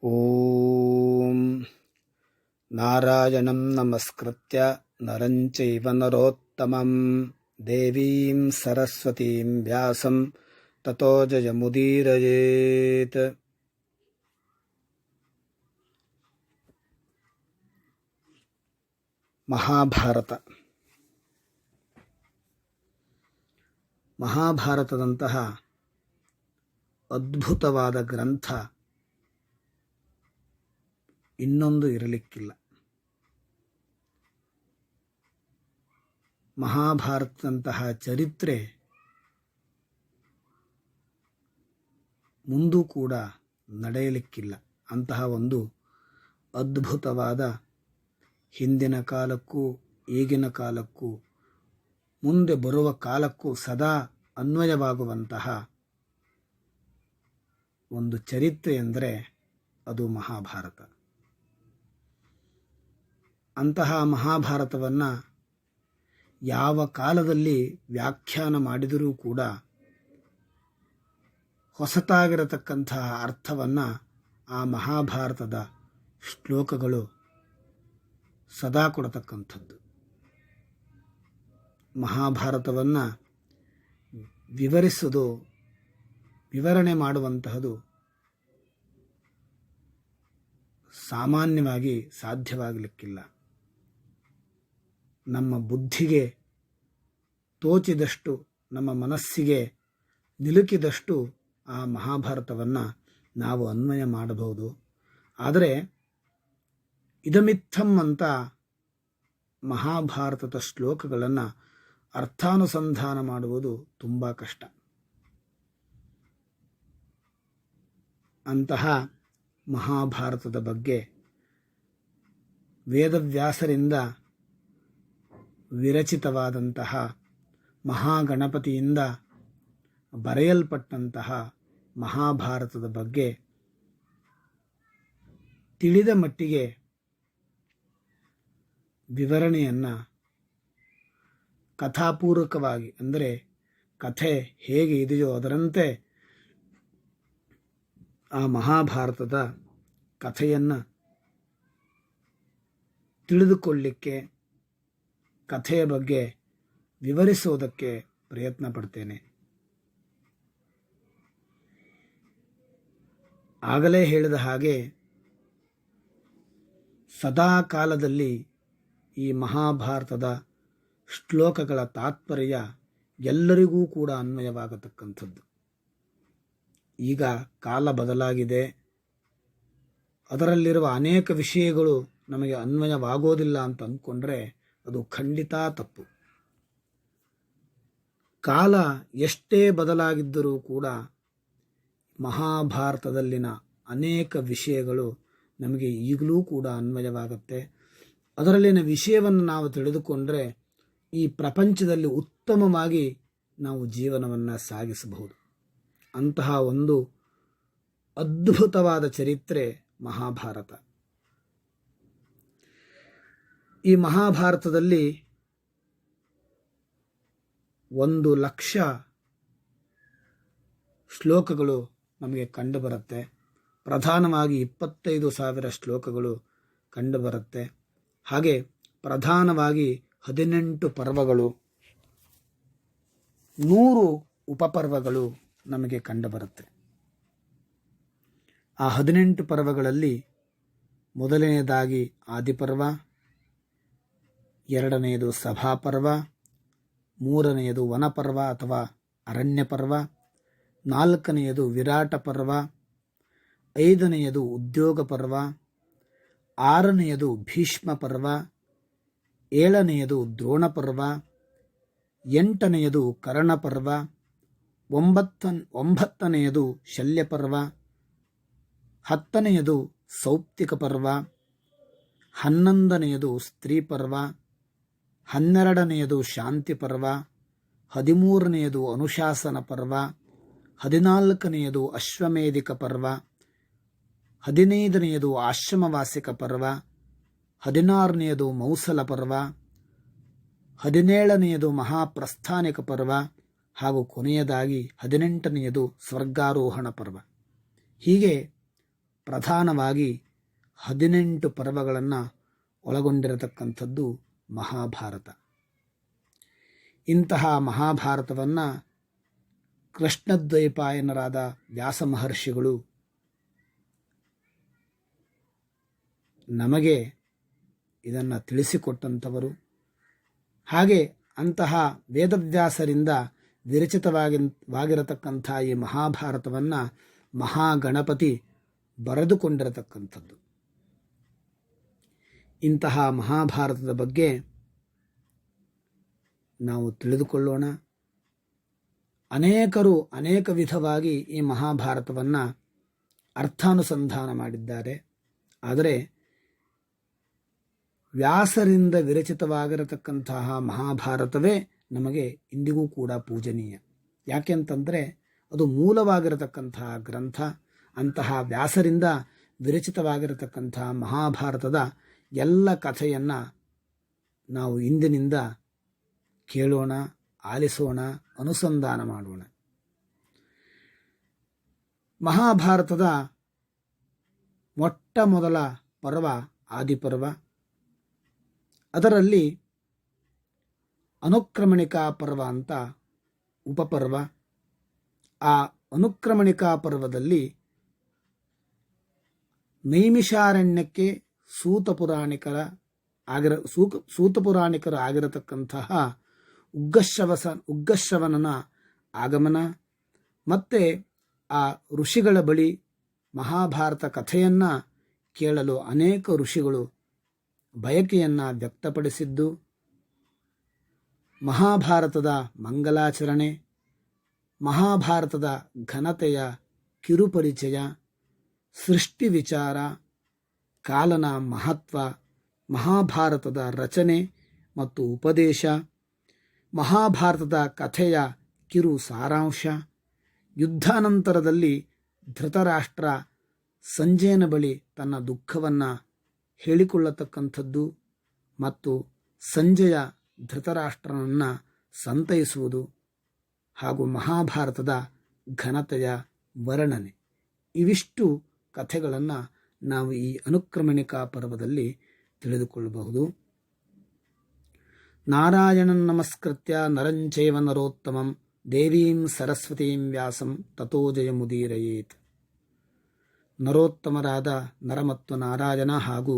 ಓಂ ನಾರಾಯಣಂ ನಮಸ್ಕೃತ್ಯ ನರಂ ಚೈವ ನರೋತ್ತಮಂ ದೇವೀಂ ಸರಸ್ವತೀಂ ವ್ಯಾಸಂ ತತೋ ಜಯಮುದೀರಯೇತ್. ಮಹಾಭಾರತದಂತಹ ಅದ್ಭುತವಾದ ಗ್ರಂಥ ಇನ್ನೊಂದು ಇರಲಿಕ್ಕಿಲ್ಲ. ಮಹಾಭಾರತದಂತಹ ಚರಿತ್ರೆ ಮುಂದೂ ಕೂಡ ನಡೆಯಲಿಕ್ಕಿಲ್ಲ. ಅಂತಹ ಒಂದು ಅದ್ಭುತವಾದ, ಹಿಂದಿನ ಕಾಲಕ್ಕೂ ಈಗಿನ ಕಾಲಕ್ಕೂ ಮುಂದೆ ಬರುವ ಕಾಲಕ್ಕೂ ಸದಾ ಅನ್ವಯವಾಗುವಂತಹ ಒಂದು ಚರಿತ್ರೆ ಎಂದರೆ ಅದು ಮಹಾಭಾರತ. ಅಂತಹ ಮಹಾಭಾರತವನ್ನು ಯಾವ ಕಾಲದಲ್ಲಿ ವ್ಯಾಖ್ಯಾನ ಮಾಡಿದರೂ ಕೂಡ ಹೊಸತಾಗಿರತಕ್ಕಂತಹ ಅರ್ಥವನ್ನು ಆ ಮಹಾಭಾರತದ ಶ್ಲೋಕಗಳು ಸದಾ ಕೊಡತಕ್ಕಂಥದ್ದು. ಮಹಾಭಾರತವನ್ನು ವಿವರಣೆ ಮಾಡುವಂತಹದ್ದು ಸಾಮಾನ್ಯವಾಗಿ ಸಾಧ್ಯವಾಗಲಿಕ್ಕಿಲ್ಲ. ನಮ್ಮ ಬುದ್ಧಿಗೆ ತೋಚಿದಷ್ಟು, ನಮ್ಮ ಮನಸ್ಸಿಗೆ ನಿಲುಕಿದಷ್ಟು ಆ ಮಹಾಭಾರತವನ್ನು ನಾವು ಅನ್ವಯ ಮಾಡಬಹುದು. ಆದರೆ ಇದಮಿತ್ತಂ ಅಂತ ಮಹಾಭಾರತದ ಶ್ಲೋಕಗಳನ್ನು ಅರ್ಥಾನುಸಂಧಾನ ಮಾಡುವುದು ತುಂಬ ಕಷ್ಟ. ಅಂತಹ ಮಹಾಭಾರತದ ಬಗ್ಗೆ ವೇದವ್ಯಾಸರಿಂದ ವಿರಚಿತವಾದಂತಹ, ಮಹಾಗಣಪತಿಯಿಂದ ಬರೆಯಲ್ಪಟ್ಟಂತಹ ಮಹಾಭಾರತದ ಬಗ್ಗೆ ತಿಳಿದ ಮಟ್ಟಿಗೆ ವಿವರಣೆಯನ್ನು ಕಥಾಪೂರ್ವಕವಾಗಿ, ಅಂದರೆ ಕಥೆ ಹೇಗೆ ಇದೆಯೋ ಅದರಂತೆ ಆ ಮಹಾಭಾರತದ ಕಥೆಯನ್ನು ತಿಳಿದುಕೊಳ್ಳಲಿಕ್ಕೆ, ಕಥೆಯ ಬಗ್ಗೆ ವಿವರಿಸುವುದಕ್ಕೆ ಪ್ರಯತ್ನ ಪಡ್ತೇನೆ. ಆಗಲೇ ಹೇಳಿದ ಹಾಗೆ ಸದಾ ಕಾಲದಲ್ಲಿ ಈ ಮಹಾಭಾರತದ ಶ್ಲೋಕಗಳ ತಾತ್ಪರ್ಯ ಎಲ್ಲರಿಗೂ ಕೂಡ ಅನ್ವಯವಾಗತಕ್ಕಂಥದ್ದು. ಈಗ ಕಾಲ ಬದಲಾಗಿದೆ, ಅದರಲ್ಲಿರುವ ಅನೇಕ ವಿಷಯಗಳು ನಮಗೆ ಅನ್ವಯವಾಗೋದಿಲ್ಲ ಅಂತ ಅಂದ್ಕೊಂಡ್ರೆ ಅದು ಖಂಡಿತ ತಪ್ಪು. ಕಾಲ ಎಷ್ಟೇ ಬದಲಾಗಿದ್ದರೂ ಕೂಡ ಮಹಾಭಾರತದಲ್ಲಿನ ಅನೇಕ ವಿಷಯಗಳು ನಮಗೆ ಈಗಲೂ ಕೂಡ ಅನ್ವಯವಾಗುತ್ತೆ. ಅದರಲ್ಲಿನ ವಿಷಯವನ್ನು ನಾವು ತಿಳಿದುಕೊಂಡ್ರೆ ಈ ಪ್ರಪಂಚದಲ್ಲಿ ಉತ್ತಮವಾಗಿ ನಾವು ಜೀವನವನ್ನು ಸಾಗಿಸಬಹುದು. ಅಂತಹ ಒಂದು ಅದ್ಭುತವಾದ ಚರಿತ್ರೆ ಮಹಾಭಾರತ. ಈ ಮಹಾಭಾರತದಲ್ಲಿ 1,00,000 ಶ್ಲೋಕಗಳು ನಮಗೆ ಕಂಡುಬರುತ್ತೆ. ಪ್ರಧಾನವಾಗಿ 25,000 ಶ್ಲೋಕಗಳು ಕಂಡುಬರುತ್ತೆ. ಹಾಗೆ ಪ್ರಧಾನವಾಗಿ 18 ಪರ್ವಗಳು, 100 ಉಪಪರ್ವಗಳು ನಮಗೆ ಕಂಡುಬರುತ್ತೆ. ಆ 18 ಪರ್ವಗಳಲ್ಲಿ ಮೊದಲನೆಯದಾಗಿ ಆದಿಪರ್ವ, ಎರಡನೆಯದು ಸಭಾಪರ್ವ, ಮೂರನೆಯದು ವನಪರ್ವ ಅಥವಾ ಅರಣ್ಯ ಪರ್ವ, ನಾಲ್ಕನೆಯದು ವಿರಾಟ ಪರ್ವ, ಐದನೆಯದು ಉದ್ಯೋಗ ಪರ್ವ, ಆರನೆಯದು ಭೀಷ್ಮ ಪರ್ವ, ಏಳನೆಯದು ದ್ರೋಣ ಪರ್ವ, ಎಂಟನೆಯದು ಕರ್ಣ ಪರ್ವ, ಒಂಬತ್ತನೆಯದು ಶಲ್ಯ ಪರ್ವ, 10ನೆಯದು ಸೌಪ್ತಿಕ ಪರ್ವ, 11ನೆಯದು ಸ್ತ್ರೀ ಪರ್ವ, 12ನೆಯದು ಶಾಂತಿ ಪರ್ವ, 13ನೆಯದು ಅನುಶಾಸನ ಪರ್ವ, 14ನೆಯದು ಅಶ್ವಮೇಧಿಕ ಪರ್ವ, 15ನೆಯದು ಆಶ್ರಮವಾಸಿಕ ಪರ್ವ, 16ನೆಯದು ಮೌಸಲ ಪರ್ವ, 17ನೆಯದು ಮಹಾಪ್ರಸ್ಥಾನಿಕ ಪರ್ವ ಹಾಗೂ ಕೊನೆಯದಾಗಿ 18ನೆಯದು ಸ್ವರ್ಗಾರೋಹಣ ಪರ್ವ. ಹೀಗೆ ಪ್ರಧಾನವಾಗಿ 18 ಪರ್ವಗಳನ್ನು ಒಳಗೊಂಡಿರತಕ್ಕಂಥದ್ದು ಮಹಾಭಾರತ. ಇಂತಹ ಮಹಾಭಾರತವನ್ನು ಕೃಷ್ಣದ್ವೈಪಾಯನರಾದ ವ್ಯಾಸ ಮಹರ್ಷಿಗಳು ನಮಗೆ ಇದನ್ನು ತಿಳಿಸಿಕೊಟ್ಟಂಥವರು. ಅಂತಹ ವೇದವ್ಯಾಸರಿಂದ ವಿರಚಿತವಾಗಿರತಕ್ಕಂಥ ಈ ಮಹಾಭಾರತವನ್ನು ಮಹಾಗಣಪತಿ ಬರೆದುಕೊಂಡಿರತಕ್ಕಂಥದ್ದು. ಇಂತಹ ಮಹಾಭಾರತದ ಬಗ್ಗೆ ನಾವು ತಿಳಿದುಕೊಳ್ಳೋಣ. ಅನೇಕರು ಅನೇಕ ವಿಧವಾಗಿ ಈ ಮಹಾಭಾರತವನ್ನು ಅರ್ಥಾನುಸಂಧಾನ ಮಾಡಿದ್ದಾರೆ. ಆದರೆ ವ್ಯಾಸರಿಂದ ವಿರಚಿತವಾಗಿರತಕ್ಕಂತಹ ಮಹಾಭಾರತವೇ ನಮಗೆ ಇಂದಿಗೂ ಕೂಡ ಪೂಜನೀಯ. ಯಾಕೆಂತಂದರೆ ಅದು ಮೂಲವಾಗಿರತಕ್ಕಂತಹ ಗ್ರಂಥ. ಅಂತಹ ವ್ಯಾಸರಿಂದ ವಿರಚಿತವಾಗಿರತಕ್ಕಂಥ ಮಹಾಭಾರತದ ಎಲ್ಲ ಕಥೆಯನ್ನು ನಾವು ಇಂದಿನಿಂದ ಕೇಳೋಣ, ಆಲಿಸೋಣ, ಅನುಸಂಧಾನ ಮಾಡೋಣ. ಮಹಾಭಾರತದ ಮೊಟ್ಟ ಮೊದಲ ಪರ್ವ ಆದಿಪರ್ವ. ಅದರಲ್ಲಿ ಅನುಕ್ರಮಣಿಕಾ ಪರ್ವ ಅಂತ ಉಪಪರ್ವ. ಆ ಅನುಕ್ರಮಣಿಕಾ ಪರ್ವದಲ್ಲಿ ನೈಮಿಷಾರಣ್ಯಕ್ಕೆ ಸೂತಪುರಾಣಿಕರು ಆಗಿರತಕ್ಕಂತಹ ಉಗ್ಗಶ್ರವನನ ಆಗಮನ, ಮತ್ತು ಆ ಋಷಿಗಳ ಬಳಿ ಮಹಾಭಾರತ ಕಥೆಯನ್ನು ಕೇಳಲು ಅನೇಕ ಋಷಿಗಳು ಬಯಕೆಯನ್ನು ವ್ಯಕ್ತಪಡಿಸಿದ್ದು, ಮಹಾಭಾರತದ ಮಂಗಲಾಚರಣೆ, ಮಹಾಭಾರತದ ಘನತೆಯ ಕಿರುಪರಿಚಯ, ಸೃಷ್ಟಿ ವಿಚಾರ, ಕಾಲನ ಮಹತ್ವ, ಮಹಾಭಾರತದ ರಚನೆ ಮತ್ತು ಉಪದೇಶ, ಮಹಾಭಾರತದ ಕಥೆಯ ಕಿರು ಸಾರಾಂಶ, ಯುದ್ಧಾನಂತರದಲ್ಲಿ ಧೃತರಾಷ್ಟ್ರ ಸಂಜಯನ ಬಳಿ ತನ್ನ ದುಃಖವನ್ನು ಹೇಳಿಕೊಳ್ಳತಕ್ಕಂಥದ್ದು ಮತ್ತು ಸಂಜಯ ಧೃತರಾಷ್ಟ್ರನನ್ನು ಸಂತೈಸುವುದು, ಹಾಗೂ ಮಹಾಭಾರತದ ಘನತೆಯ ವರ್ಣನೆ. ಇವಿಷ್ಟು ಕಥೆಗಳನ್ನು ನಾವು ಈ ಅನುಕ್ರಮಣಿಕಾ ಪರ್ವದಲ್ಲಿ ತಿಳಿದುಕೊಳ್ಳಬಹುದು. ನಾರಾಯಣಂ ನಮಸ್ಕೃತ್ಯ ನರಂಚೈವ ನರೋತ್ತಮಂ ದೇವೀಂ ಸರಸ್ವತೀಂ ವ್ಯಾಸಂ ತಥೋ ಜಯಮುದೀರಯೇತ್. ನರೋತ್ತಮರಾದ ನರ ಮತ್ತು ನಾರಾಯಣ ಹಾಗೂ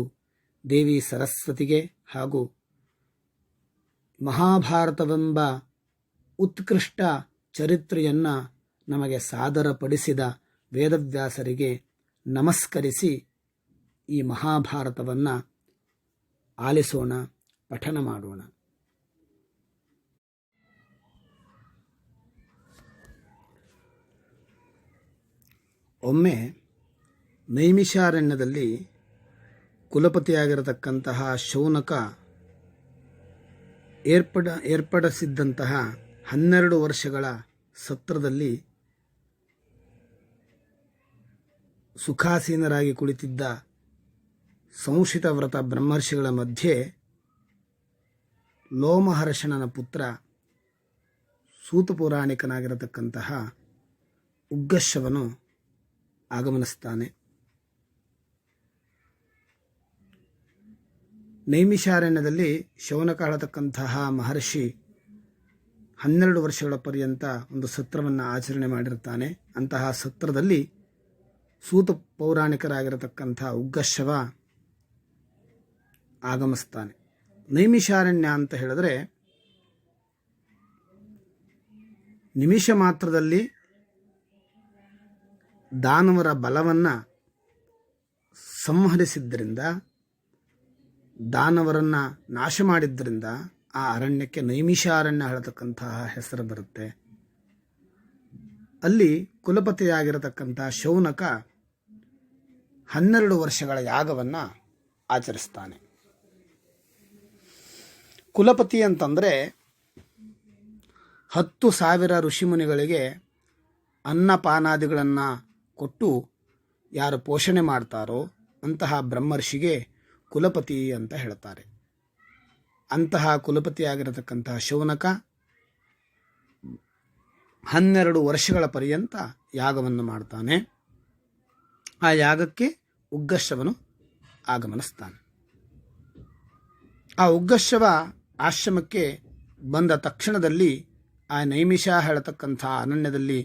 ದೇವಿ ಸರಸ್ವತಿಗೆ ಹಾಗೂ ಮಹಾಭಾರತವೆಂಬ ಉತ್ಕೃಷ್ಟ ಚರಿತ್ರೆಯನ್ನು ನಮಗೆ ಸಾದರಪಡಿಸಿದ ವೇದವ್ಯಾಸರಿಗೆ ನಮಸ್ಕರಿಸಿ ಈ ಮಹಾಭಾರತವನ್ನು ಆಲಿಸೋಣ, ಪಠನ ಮಾಡೋಣ. ಒಮ್ಮೆ ನೈಮಿಷಾರಣ್ಯದಲ್ಲಿ ಕುಲಪತಿಯಾಗಿರತಕ್ಕಂತಹ ಶೌನಕ ಏರ್ಪಡಿಸಿದ್ದಂತಹ 12 ವರ್ಷಗಳ ಸತ್ರದಲ್ಲಿ ಸುಖಾಸೀನರಾಗಿ ಕುಳಿತಿದ್ದ ಸಂಶಿತ ವ್ರತ ಬ್ರಹ್ಮರ್ಷಿಗಳ ಮಧ್ಯೆ ಲೋಮಹರ್ಷಣನ ಪುತ್ರ ಸೂತಪುರಾಣಿಕನಾಗಿರತಕ್ಕಂತಹ ಉಗ್ಗಶ್ರವನು ಆಗಮನಿಸ್ತಾನೆ. ನೈಮಿಷಾರಣ್ಯದಲ್ಲಿ ಶೌನಕ ಆಳತಕ್ಕಂತಹ ಮಹರ್ಷಿ 12 ವರ್ಷಗಳ ಪರ್ಯಂತ ಒಂದು ಸತ್ರವನ್ನು ಆಚರಣೆ ಮಾಡಿರ್ತಾನೆ. ಅಂತಹ ಸತ್ರದಲ್ಲಿ ಸೂತ ಪೌರಾಣಿಕರಾಗಿರತಕ್ಕಂಥ ಉಗ್ಗಶ್ರವ ಆಗಮಿಸ್ತಾನೆ. ನೈಮಿಷಾರಣ್ಯ ಅಂತ ಹೇಳಿದ್ರೆ ನಿಮಿಷ ಮಾತ್ರದಲ್ಲಿ ದಾನವರ ಬಲವನ್ನು ಸಂಹರಿಸಿದ್ದರಿಂದ, ದಾನವರನ್ನು ನಾಶ ಮಾಡಿದ್ದರಿಂದ ಆ ಅರಣ್ಯಕ್ಕೆ ನೈಮಿಷಾರಣ್ಯ ಹೇಳತಕ್ಕಂತಹ ಹೆಸರು ಬರುತ್ತೆ. ಅಲ್ಲಿ ಕುಲಪತಿಯಾಗಿರತಕ್ಕಂಥ ಶೌನಕ 12 ವರ್ಷಗಳ ಯಾಗವನ್ನು ಆಚರಿಸ್ತಾನೆ. ಕುಲಪತಿ ಅಂತಂದರೆ 10,000 ಋಷಿಮುನಿಗಳಿಗೆ ಅನ್ನಪಾನಾದಿಗಳನ್ನು ಕೊಟ್ಟು ಯಾರು ಪೋಷಣೆ ಮಾಡ್ತಾರೋ ಅಂತಹ ಬ್ರಹ್ಮರ್ಷಿಗೆ ಕುಲಪತಿ ಅಂತ ಹೇಳ್ತಾರೆ. ಅಂತಹ ಕುಲಪತಿಯಾಗಿರತಕ್ಕಂತಹ ಶೌನಕ 12 ವರ್ಷಗಳ ಪರ್ಯಂತ ಯಾಗವನ್ನು ಮಾಡ್ತಾನೆ. ಆ ಯಾಗಕ್ಕೆ ಉಗ್ಗಶ್ರವನು ಆಗಮನಿಸ್ತಾನೆ. ಆ ಉಗ್ಗಶ್ರವ ಆಶ್ರಮಕ್ಕೆ ಬಂದ ತಕ್ಷಣದಲ್ಲಿ ಆ ನೈಮಿಷ ಹೇಳತಕ್ಕಂಥ ಅರಣ್ಯದಲ್ಲಿ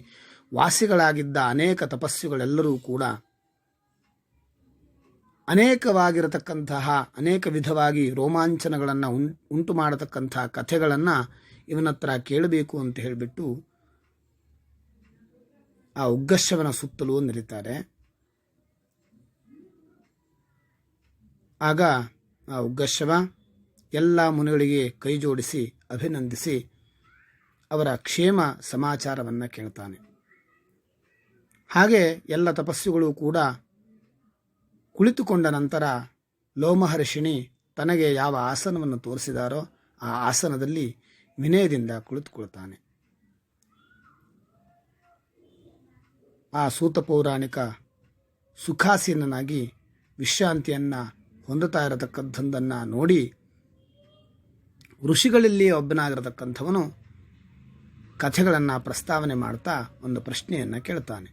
ವಾಸಿಗಳಾಗಿದ್ದ ಅನೇಕ ತಪಸ್ವಿಗಳೆಲ್ಲರೂ ಕೂಡ ಅನೇಕವಾಗಿರತಕ್ಕಂತಹ ಅನೇಕ ವಿಧವಾಗಿ ರೋಮಾಂಚನಗಳನ್ನು ಉಂಟು ಮಾಡತಕ್ಕಂಥ ಕಥೆಗಳನ್ನು ಇವನತ್ರ ಕೇಳಬೇಕು ಅಂತ ಹೇಳಿಬಿಟ್ಟು ಆ ಉಗ್ಗಶ್ರವನ ಸುತ್ತಲೂ ನಿಲ್ಲಿತಾರೆ. ಆಗ ಆ ಉಗ್ಗಶ್ರವ ಎಲ್ಲ ಮುನಿಗಳಿಗೆ ಕೈ ಜೋಡಿಸಿ ಅಭಿನಂದಿಸಿ ಅವರ ಕ್ಷೇಮ ಸಮಾಚಾರವನ್ನು ಕೇಳ್ತಾನೆ. ಹಾಗೆ ಎಲ್ಲ ತಪಸ್ವಿಗಳು ಕೂಡ ಕುಳಿತುಕೊಂಡ ನಂತರ ಲೋಮಹರ್ಷಿಣಿ ತನಗೆ ಯಾವ ಆಸನವನ್ನು ತೋರಿಸಿದಾರೋ ಆ ಆಸನದಲ್ಲಿ ವಿನಯದಿಂದ ಕುಳಿತುಕೊಳ್ತಾನೆ. ಆ ಸೂತ ಪೌರಾಣಿಕ ಸುಖಾಸೀನನಾಗಿ ವಿಶ್ರಾಂತಿಯನ್ನು ಹೊಂದುತ್ತಾ ಇರತಕ್ಕಂಥದ್ದನ್ನು ನೋಡಿ ಋಷಿಗಳಲ್ಲಿ ಒಬ್ಬನಾಗಿರತಕ್ಕಂಥವನು ಕಥೆಗಳನ್ನು ಪ್ರಸ್ತಾವನೆ ಮಾಡ್ತಾ ಒಂದು ಪ್ರಶ್ನೆಯನ್ನು ಕೇಳ್ತಾನೆ.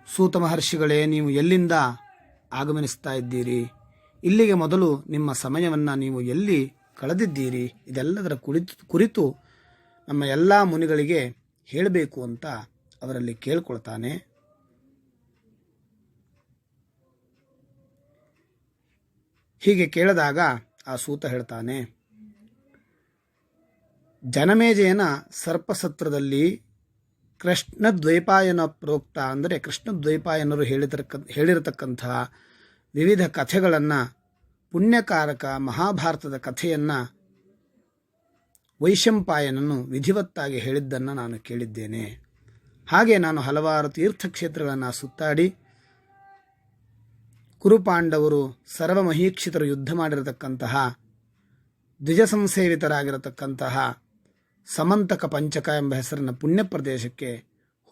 ಸೂತ ಮಹರ್ಷಿಗಳೇ, ನೀವು ಎಲ್ಲಿಂದ ಆಗಮನಿಸ್ತಾ ಇದ್ದೀರಿ? ಇಲ್ಲಿಗೆ ಮೊದಲು ನಿಮ್ಮ ಸಮಯವನ್ನು ನೀವು ಎಲ್ಲಿ ಕಳೆದಿದ್ದೀರಿ? ಇದೆಲ್ಲದರ ಕುರಿತು ನಮ್ಮ ಎಲ್ಲ ಮುನಿಗಳಿಗೆ ಹೇಳಬೇಕು ಅಂತ ಅವರಲ್ಲಿ ಕೇಳ್ಕೊಳ್ತಾನೆ. ಹೀಗೆ ಕೇಳಿದಾಗ ಆ ಸೂತ ಹೇಳ್ತಾನೆ, ಜನಮೇಜಯನ ಸರ್ಪಸತ್ರದಲ್ಲಿ ಕೃಷ್ಣದ್ವೈಪಾಯನ ಪ್ರೋಕ್ತ, ಅಂದರೆ ಕೃಷ್ಣದ್ವೈಪಾಯನರು ಹೇಳಿರತಕ್ಕಂತಹ ವಿವಿಧ ಕಥೆಗಳನ್ನು, ಪುಣ್ಯಕಾರಕ ಮಹಾಭಾರತದ ಕಥೆಯನ್ನು ವೈಶಂಪಾಯನನ್ನು ವಿಧಿವತ್ತಾಗಿ ಹೇಳಿದ್ದನ್ನು ನಾನು ಕೇಳಿದ್ದೇನೆ. ಹಾಗೆ ನಾನು ಹಲವಾರು ತೀರ್ಥಕ್ಷೇತ್ರಗಳನ್ನು ಸುತ್ತಾಡಿ ಕುರುಪಾಂಡವರು ಸರ್ವಮಹೀಕ್ಷಿತರು ಯುದ್ಧ ಮಾಡಿರತಕ್ಕಂತಹ ದ್ವಿಜ ಸಂಸೇವಿತರಾಗಿರತಕ್ಕಂತಹ ಸಮಂತಕ ಪಂಚಕ ಎಂಬ ಹೆಸರಿನ ಪುಣ್ಯ ಪ್ರದೇಶಕ್ಕೆ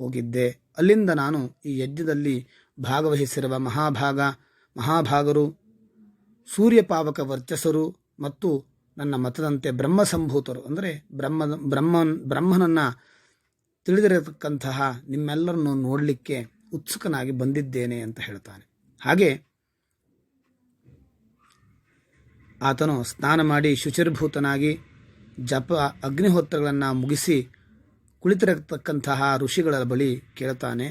ಹೋಗಿದ್ದೆ. ಅಲ್ಲಿಂದ ನಾನು ಈ ಯಜ್ಞದಲ್ಲಿ ಭಾಗವಹಿಸಿರುವ ಮಹಾಭಾಗರು, ಸೂರ್ಯಪಾವಕ ವರ್ಚಸರು ಮತ್ತು ನನ್ನ ಮತದಂತೆ ಬ್ರಹ್ಮಸಂಭೂತರು, ಅಂದರೆ ಬ್ರಹ್ಮನನ್ನು ತಿಳಿದಿರತಕ್ಕಂತಹ ನಿಮ್ಮೆಲ್ಲರನ್ನು ನೋಡಲಿಕ್ಕೆ ಉತ್ಸುಕನಾಗಿ ಬಂದಿದ್ದೇನೆ ಅಂತ ಹೇಳ್ತಾನೆ. ಹಾಗೆ ಆತನು ಸ್ನಾನ ಮಾಡಿ ಶುಚಿರ್ಭೂತನಾಗಿ ಜಪ ಅಗ್ನಿಹೋತ್ರಗಳನ್ನು ಮುಗಿಸಿ ಕುಳಿತಿರತಕ್ಕಂತಹ ಋಷಿಗಳ ಬಳಿ ಕೇಳ್ತಾನೆ,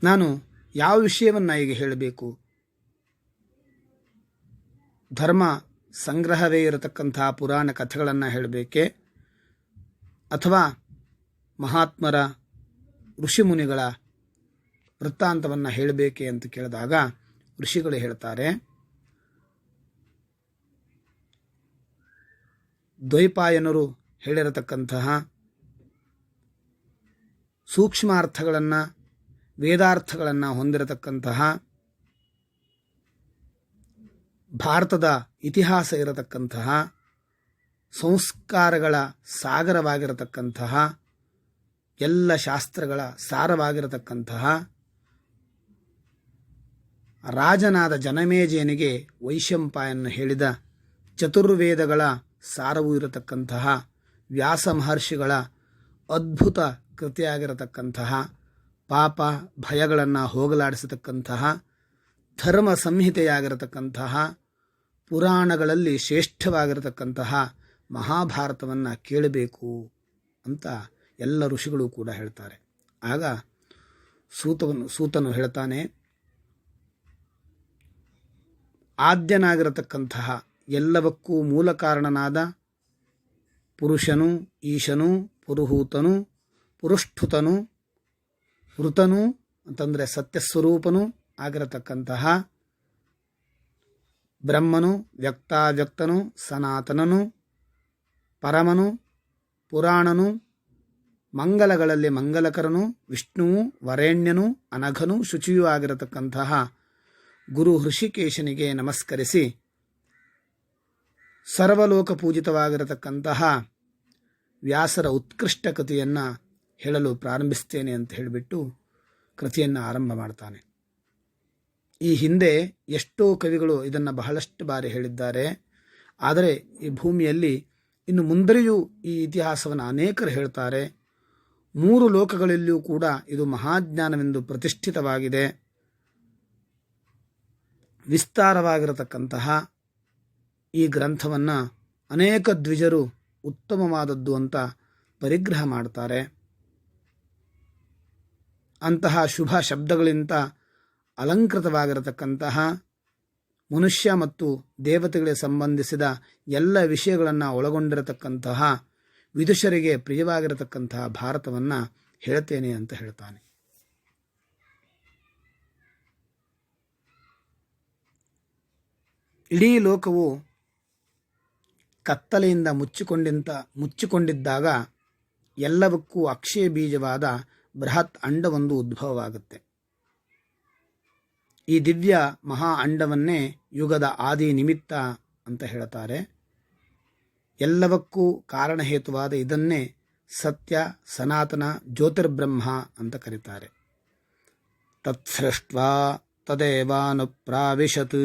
ನಾನು ಯಾವ ವಿಷಯವನ್ನು ಈಗ ಹೇಳಬೇಕು? ಧರ್ಮ ಸಂಗ್ರಹವೇ ಇರತಕ್ಕಂತಹ ಪುರಾಣ ಕಥೆಗಳನ್ನು ಹೇಳಬೇಕೆ, ಅಥವಾ ಮಹಾತ್ಮರ ಋಷಿಮುನಿಗಳ ವೃತ್ತಾಂತವನ್ನು ಹೇಳಬೇಕೆ ಅಂತ ಕೇಳಿದಾಗ ಋಷಿಗಳು ಹೇಳ್ತಾರೆ, ದ್ವೈಪಾಯನರು ಹೇಳಿರತಕ್ಕಂತಹ ಸೂಕ್ಷ್ಮಾರ್ಥಗಳನ್ನು, ವೇದಾರ್ಥಗಳನ್ನು ಹೊಂದಿರತಕ್ಕಂತಹ, ಭಾರತದ ಇತಿಹಾಸ ಇರತಕ್ಕಂತಹ, ಸಂಸ್ಕಾರಗಳ ಸಾಗರವಾಗಿರತಕ್ಕಂತಹ, ಎಲ್ಲ ಶಾಸ್ತ್ರಗಳ ಸಾರವಾಗಿರತಕ್ಕಂತಹ ರಾಜನಾದ ಜನಮೇಜಯನಿಗೆ ವೈಶಂಪಾಯನ ಹೇಳಿದ ಚತುರ್ವೇದಗಳ ಸಾರವೂ ಇರತಕ್ಕಂತಹ ವ್ಯಾಸ ಮಹರ್ಷಿಗಳ ಅದ್ಭುತ ಕೃತಿಯಾಗಿರತಕ್ಕಂತಹ, ಪಾಪ ಭಯಗಳನ್ನು ಹೋಗಲಾಡಿಸತಕ್ಕಂತಹ ಧರ್ಮ ಸಂಹಿತೆಯಾಗಿರತಕ್ಕಂತಹ, ಪುರಾಣಗಳಲ್ಲಿ ಶ್ರೇಷ್ಠವಾಗಿರತಕ್ಕಂತಹ ಮಹಾಭಾರತವನ್ನು ಕೇಳಬೇಕು ಅಂತ ಎಲ್ಲ ಋಷಿಗಳು ಕೂಡ ಹೇಳ್ತಾರೆ. ಆಗ ಸೂತನು ಹೇಳ್ತಾನೆ, ಆದ್ಯನಾಗಿರತಕ್ಕಂತಹ ಎಲ್ಲವಕ್ಕೂ ಮೂಲ ಕಾರಣನಾದ ಪುರುಷನು, ಈಶನು, ಪುರುಹೂತನು, ಪುರುಷ್ಠುತನು, ಋತನು ಅಂತಂದರೆ ಸತ್ಯಸ್ವರೂಪನು ಆಗಿರತಕ್ಕಂತಹ ಬ್ರಹ್ಮನು, ವ್ಯಕ್ತಾವ್ಯಕ್ತನು, ಸನಾತನನು, ಪರಮನು, ಪುರಾಣನು, ಮಂಗಲಗಳಲ್ಲಿ ಮಂಗಲಕರನು, ವಿಷ್ಣುವು, ವರೇಣ್ಯನು, ಅನಘನು, ಶುಚಿಯೂ ಆಗಿರತಕ್ಕಂತಹ ಗುರು ಹೃಷಿಕೇಶನಿಗೆ ನಮಸ್ಕರಿಸಿ ಸರ್ವಲೋಕ ಪೂಜಿತವಾಗಿರತಕ್ಕಂತಹ ವ್ಯಾಸರ ಉತ್ಕೃಷ್ಟ ಕೃತಿಯನ್ನು ಹೇಳಲು ಪ್ರಾರಂಭಿಸ್ತೇನೆ ಅಂತ ಹೇಳಿಬಿಟ್ಟು ಕೃತಿಯನ್ನು ಆರಂಭ ಮಾಡ್ತಾನೆ. ಈ ಹಿಂದೆ ಎಷ್ಟೋ ಕವಿಗಳು ಇದನ್ನು ಬಹಳಷ್ಟು ಬಾರಿ ಹೇಳಿದ್ದಾರೆ. ಆದರೆ ಈ ಭೂಮಿಯಲ್ಲಿ ಇನ್ನು ಮುಂದೆಯೂ ಈ ಇತಿಹಾಸವನ್ನು ಅನೇಕರು ಹೇಳ್ತಾರೆ. 3 ಲೋಕಗಳಲ್ಲಿಯೂ ಕೂಡ ಇದು ಮಹಾಜ್ಞಾನವೆಂದು ಪ್ರತಿಷ್ಠಿತವಾಗಿದೆ. ವಿಸ್ತಾರವಾಗಿರತಕ್ಕಂತಹ ಈ ಗ್ರಂಥವನ್ನು ಅನೇಕ ದ್ವಿಜರು ಉತ್ತಮವಾದದ್ದು ಅಂತ ಪರಿಗ್ರಹ ಮಾಡ್ತಾರೆ. ಅಂತಹ ಶುಭ ಶಬ್ದಗಳಿಂದ ಅಲಂಕೃತವಾಗಿರತಕ್ಕಂತಹ ಮನುಷ್ಯ ಮತ್ತು ದೇವತೆಗಳಿಗೆ ಸಂಬಂಧಿಸಿದ ಎಲ್ಲ ವಿಷಯಗಳನ್ನು ಒಳಗೊಂಡಿರತಕ್ಕಂತಹ ವಿದುಷರಿಗೆ ಪ್ರಿಯವಾಗಿರತಕ್ಕಂತಹ ಭಾರತವನ್ನು ಹೇಳ್ತೇನೆ ಅಂತ ಹೇಳ್ತಾನೆ. ಇಡೀ ಲೋಕವು ಕತ್ತಲೆಯಿಂದ ಮುಚ್ಚಿಕೊಂಡಿದ್ದಾಗ ಎಲ್ಲವಕ್ಕೂ ಅಕ್ಷಯ ಬೀಜವಾದ ಬೃಹತ್ ಅಂಡವೊಂದು ಉದ್ಭವವಾಗುತ್ತೆ. ಈ ದಿವ್ಯ ಮಹಾ ಅಂಡವನ್ನೇ ಯುಗದ ಆದಿ ನಿಮಿತ್ತ ಅಂತ ಹೇಳ್ತಾರೆ. ಎಲ್ಲವಕ್ಕೂ ಕಾರಣಹೇತುವಾದ ಇದನ್ನೇ ಸತ್ಯ ಸನಾತನ ಜ್ಯೋತಿರ್ಬ್ರಹ್ಮ ಅಂತ ಕರೀತಾರೆ. ತತ್ಸೃಷ್ಟ್ವಾ ತದೇವಾನುಪ್ರಾವಿಶತ್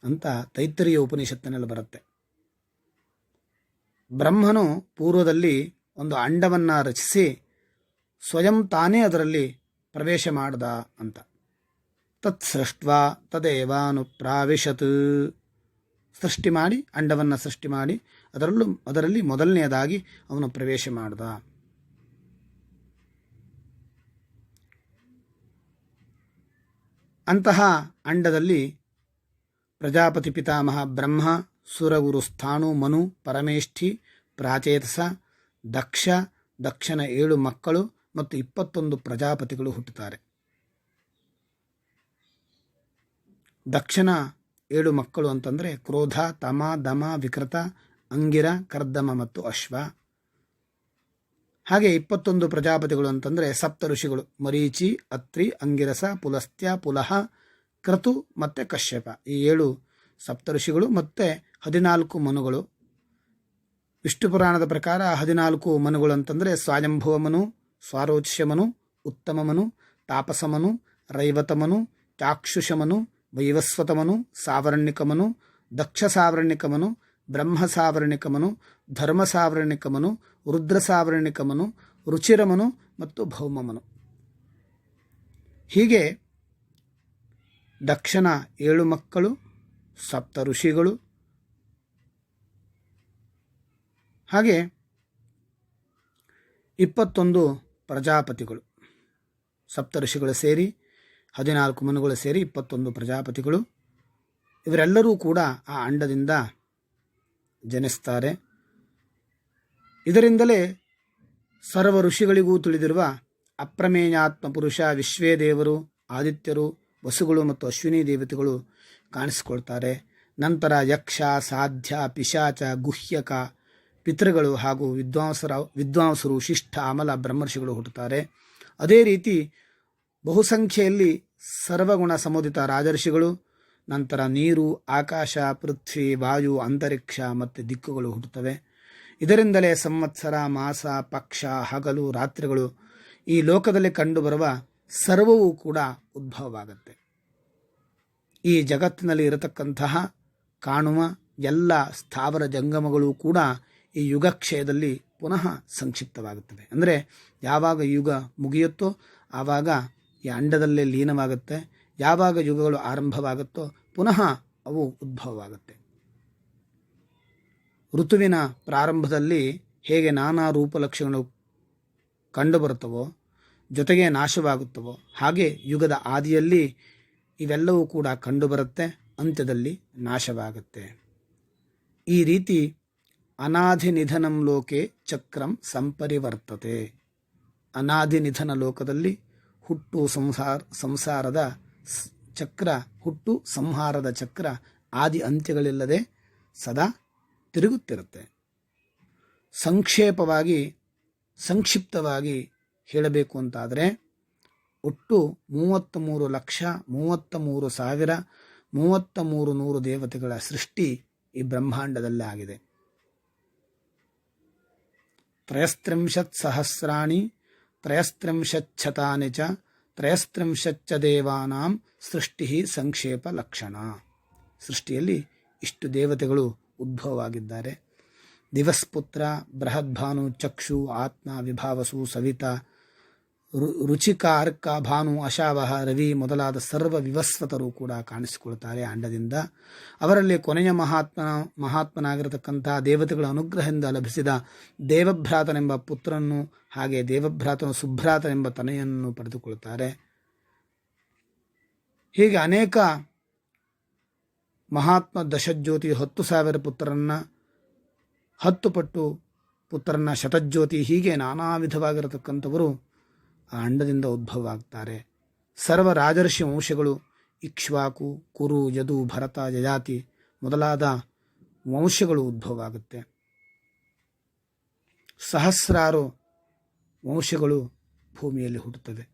ಅಂತ ತೈತ್ತರೀಯ ಉಪನಿಷತ್ತಿನಲ್ಲಿ ಬರುತ್ತೆ. ಬ್ರಹ್ಮನು ಪೂರ್ವದಲ್ಲಿ ಒಂದು ಅಂಡವನ್ನು ರಚಿಸಿ ಸ್ವಯಂ ತಾನೇ ಅದರಲ್ಲಿ ಪ್ರವೇಶ ಮಾಡ್ದ ಅಂತ. ತತ್ಸೃಷ್ಟ್ವಾ ತದೇವಾನುಪ್ರಾವಿಶತ್, ಸೃಷ್ಟಿ ಮಾಡಿ ಅಂಡವನ್ನು ಸೃಷ್ಟಿ ಮಾಡಿ ಅದರಲ್ಲಿ ಮೊದಲನೆಯದಾಗಿ ಅವನು ಪ್ರವೇಶ ಮಾಡ್ದ. ಅಂತಹ ಅಂಡದಲ್ಲಿ ಪ್ರಜಾಪತಿ ಪಿತಾಮಹ ಬ್ರಹ್ಮ, ಸುರಗುರು ಸ್ಥಾಣು, ಮನು, ಪರಮೇಷ್ಠಿ, ಪ್ರಾಚೇತಸ, ದಕ್ಷನ 7 ಮಕ್ಕಳು ಮತ್ತು 21 ಪ್ರಜಾಪತಿಗಳು ಹುಟ್ಟುತ್ತಾರೆ. ದಕ್ಷನ 7 ಮಕ್ಕಳು ಅಂತಂದರೆ ಕ್ರೋಧ, ತಮ, ದಮ, ವಿಕೃತ, ಅಂಗಿರ, ಕರ್ದಮ ಮತ್ತು ಅಶ್ವ. ಹಾಗೆ 21 ಪ್ರಜಾಪತಿಗಳು ಅಂತಂದರೆ ಸಪ್ತ ಋಷಿಗಳು: ಮರೀಚಿ, ಅತ್ರಿ, ಅಂಗಿರಸ, ಪುಲಸ್ತ್ಯ, ಪುಲಹ, ಕ್ರತು ಮತ್ತು ಕಶ್ಯಪ. ಈ 7 ಸಪ್ತ ಋಷಿಗಳು ಮತ್ತು 14 ಮನುಗಳು. ವಿಷ್ಣು ಪುರಾಣದ ಪ್ರಕಾರ 14 ಮನುಗಳು ಅಂತಂದರೆ ಸ್ವಾಯಂಭುವ ಮನು, ಸ್ವಾರೋಚ್ಯ ಮನು, ಉತ್ತಮ ಮನು, ತಾಪಸ ಮನು, ರೈವತ ಮನು, ಚಾಕ್ಷುಷ ಮನು, ವೈವಸ್ವತ ಮನು, ಸಾವರ್ಣಿಕ ಮನು, ದಕ್ಷ ಸಾವರ್ಣಿಕ ಮನು, ಬ್ರಹ್ಮ ಸಾವರ್ಣಿಕ ಮನು, ಧರ್ಮ ಸಾವರ್ಣಿಕ ಮನು, ರುದ್ರ ಸಾವರ್ಣಿಕ ಮನು, ರುಚಿರ ಮನು ಮತ್ತು ಭೌಮ ಮನು. ಹೀಗೆ ದಕ್ಷನ 7 ಮಕ್ಕಳು, ಸಪ್ತ ಋಷಿಗಳು, ಹಾಗೆ 21 ಪ್ರಜಾಪತಿಗಳು. ಸಪ್ತ ಋಷಿಗಳು ಸೇರಿ 14 ಮನುಗಳು ಸೇರಿ 21 ಪ್ರಜಾಪತಿಗಳು. ಇವರೆಲ್ಲರೂ ಕೂಡ ಆ ಅಂಡದಿಂದ ಜನಿಸ್ತಾರೆ. ಇದರಿಂದಲೇ ಸರ್ವ ಋಷಿಗಳಿಗೂ ತಿಳಿದಿರುವ ಅಪ್ರಮೇಯಾತ್ಮ ಪುರುಷ, ವಿಶ್ವೇ ದೇವರು, ಆದಿತ್ಯರು, ವಸುಗಳು ಮತ್ತು ಅಶ್ವಿನಿ ದೇವತೆಗಳು ಕಾಣಿಸಿಕೊಳ್ತಾರೆ. ನಂತರ ಯಕ್ಷ, ಸಾಧ್ಯ, ಪಿಶಾಚ, ಗುಹ್ಯಕ, ಪಿತೃಗಳು ಹಾಗೂ ವಿದ್ವಾಂಸರು, ಶಿಷ್ಟ, ಅಮಲ, ಬ್ರಹ್ಮರ್ಷಿಗಳು ಹುಟ್ಟುತ್ತಾರೆ. ಅದೇ ರೀತಿ ಬಹುಸಂಖ್ಯೆಯಲ್ಲಿ ಸರ್ವಗುಣ ಸಮುದಿತ ರಾಜರ್ಷಿಗಳು, ನಂತರ ನೀರು, ಆಕಾಶ, ಪೃಥ್ವಿ, ವಾಯು, ಅಂತರಿಕ್ಷ ಮತ್ತು ದಿಕ್ಕುಗಳು ಹುಟ್ಟುತ್ತವೆ. ಇದರಿಂದಲೇ ಸಂವತ್ಸರ, ಮಾಸ, ಪಕ್ಷ, ಹಗಲು, ರಾತ್ರಿಗಳು, ಈ ಲೋಕದಲ್ಲಿ ಕಂಡುಬರುವ ಸರ್ವವೂ ಕೂಡ ಉದ್ಭವವಾಗುತ್ತೆ. ಈ ಜಗತ್ತಿನಲ್ಲಿ ಇರತಕ್ಕಂತಹ ಕಾಣುವ ಎಲ್ಲ ಸ್ಥಾವರ ಜಂಗಮಗಳು ಕೂಡ ಈ ಯುಗಕ್ಷಯದಲ್ಲಿ ಪುನಃ ಸಂಕ್ಷಿಪ್ತವಾಗುತ್ತವೆ. ಅಂದರೆ ಯಾವಾಗ ಯುಗ ಮುಗಿಯುತ್ತೋ ಆವಾಗ ಈ ಅಂಡದಲ್ಲೇ ಲೀನವಾಗುತ್ತೆ. ಯಾವಾಗ ಯುಗಗಳು ಆರಂಭವಾಗುತ್ತೋ ಪುನಃ ಅವು ಉದ್ಭವವಾಗುತ್ತೆ. ಋತುವಿನ ಪ್ರಾರಂಭದಲ್ಲಿ ಹೇಗೆ ನಾನಾ ರೂಪಲಕ್ಷಣಗಳು ಕಂಡುಬರುತ್ತವೋ, ಜೊತೆಗೆ ನಾಶವಾಗುತ್ತವೋ, ಹಾಗೆ ಯುಗದ ಆದಿಯಲ್ಲಿ ಇವೆಲ್ಲವೂ ಕೂಡ ಕಂಡುಬರುತ್ತೆ, ಅಂತ್ಯದಲ್ಲಿ ನಾಶವಾಗುತ್ತೆ. ಈ ರೀತಿ ಅನಾದಿ ನಿಧನಂ ಲೋಕೆ ಚಕ್ರಂ ಸಂಪರಿವರ್ತತೆ. ಅನಾದಿ ನಿಧನ ಲೋಕದಲ್ಲಿ ಹುಟ್ಟು ಸಂಸಾರದ ಚಕ್ರ, ಹುಟ್ಟು ಸಂಹಾರದ ಚಕ್ರ ಆದಿ ಅಂತ್ಯಗಳಿಲ್ಲದೆ ಸದಾ ತಿರುಗುತ್ತಿರುತ್ತೆ. ಸಂಕ್ಷಿಪ್ತವಾಗಿ ಹೇಳಬೇಕು ಅಂತಾದರೆ ಒಟ್ಟು 33,33,33,300 ದೇವತೆಗಳ ಸೃಷ್ಟಿ ಈ ಬ್ರಹ್ಮಾಂಡದಲ್ಲೇ ಆಗಿದೆ. 33,000 33,000 ಚ 33 ದೇವಾನಾಂ ಸೃಷ್ಟಿ ಸಂಕ್ಷೇಪ ಲಕ್ಷಣ. ಸೃಷ್ಟಿಯಲ್ಲಿ ಇಷ್ಟು ದೇವತೆಗಳು ಉದ್ಭವವಾಗಿದ್ದಾರೆ. ದಿವಸ್ಪುತ್ರ, ಬೃಹದ್ಭಾನು, ಚಕ್ಷು, ಆತ್ಮ, ವಿಭಾವಸು, ಸವಿತಾ, ರುಚಿಕ, ಅರ್ಕ, ಭಾನು, ಅಶಾವಹ, ರವಿ ಮೊದಲಾದ ಸರ್ವ ವಿವಸ್ವತರು ಕೂಡ ಕಾಣಿಸಿಕೊಳ್ತಾರೆ ಅಂಡದಿಂದ. ಅವರಲ್ಲಿ ಕೊನೆಯ ಮಹಾತ್ಮನಾಗಿರತಕ್ಕಂತಹ ದೇವತೆಗಳ ಅನುಗ್ರಹದಿಂದ ಲಭಿಸಿದ ದೇವಭ್ರಾತನೆಂಬ ಪುತ್ರನನ್ನು ಹಾಗೆ ದೇವಭ್ರಾತನು ಸುಭ್ರಾತನೆಂಬ ತನೆಯನ್ನು ಪಡೆದುಕೊಳ್ಳುತ್ತಾರೆ. ಹೀಗೆ ಅನೇಕ ಮಹಾತ್ಮ ದಶಜ್ಯೋತಿ 10,000 ಪುತ್ರರನ್ನ, 10 ಪಟ್ಟು ಪುತ್ರರನ್ನ ಶತಜ್ಯೋತಿ, ಹೀಗೆ ನಾನಾ ವಿಧವಾಗಿರತಕ್ಕಂಥವರು ಆ ಅಂಡದಿಂದ ಉದ್ಭವ ಆಗ್ತಾರೆ. ಸರ್ವ ರಾಜರ್ಷಿ ವಂಶಗಳು ಇಕ್ಷ್ವಾಕು, ಕುರು, ಯದು, ಭರತ, ಯಯಾತಿ ಮೊದಲಾದ ವಂಶಗಳು ಉದ್ಭವ ಆಗುತ್ತೆ. ಸಹಸ್ರಾರು ವಂಶಗಳು ಭೂಮಿಯಲ್ಲಿ ಹುಟ್ಟುತ್ತವೆ.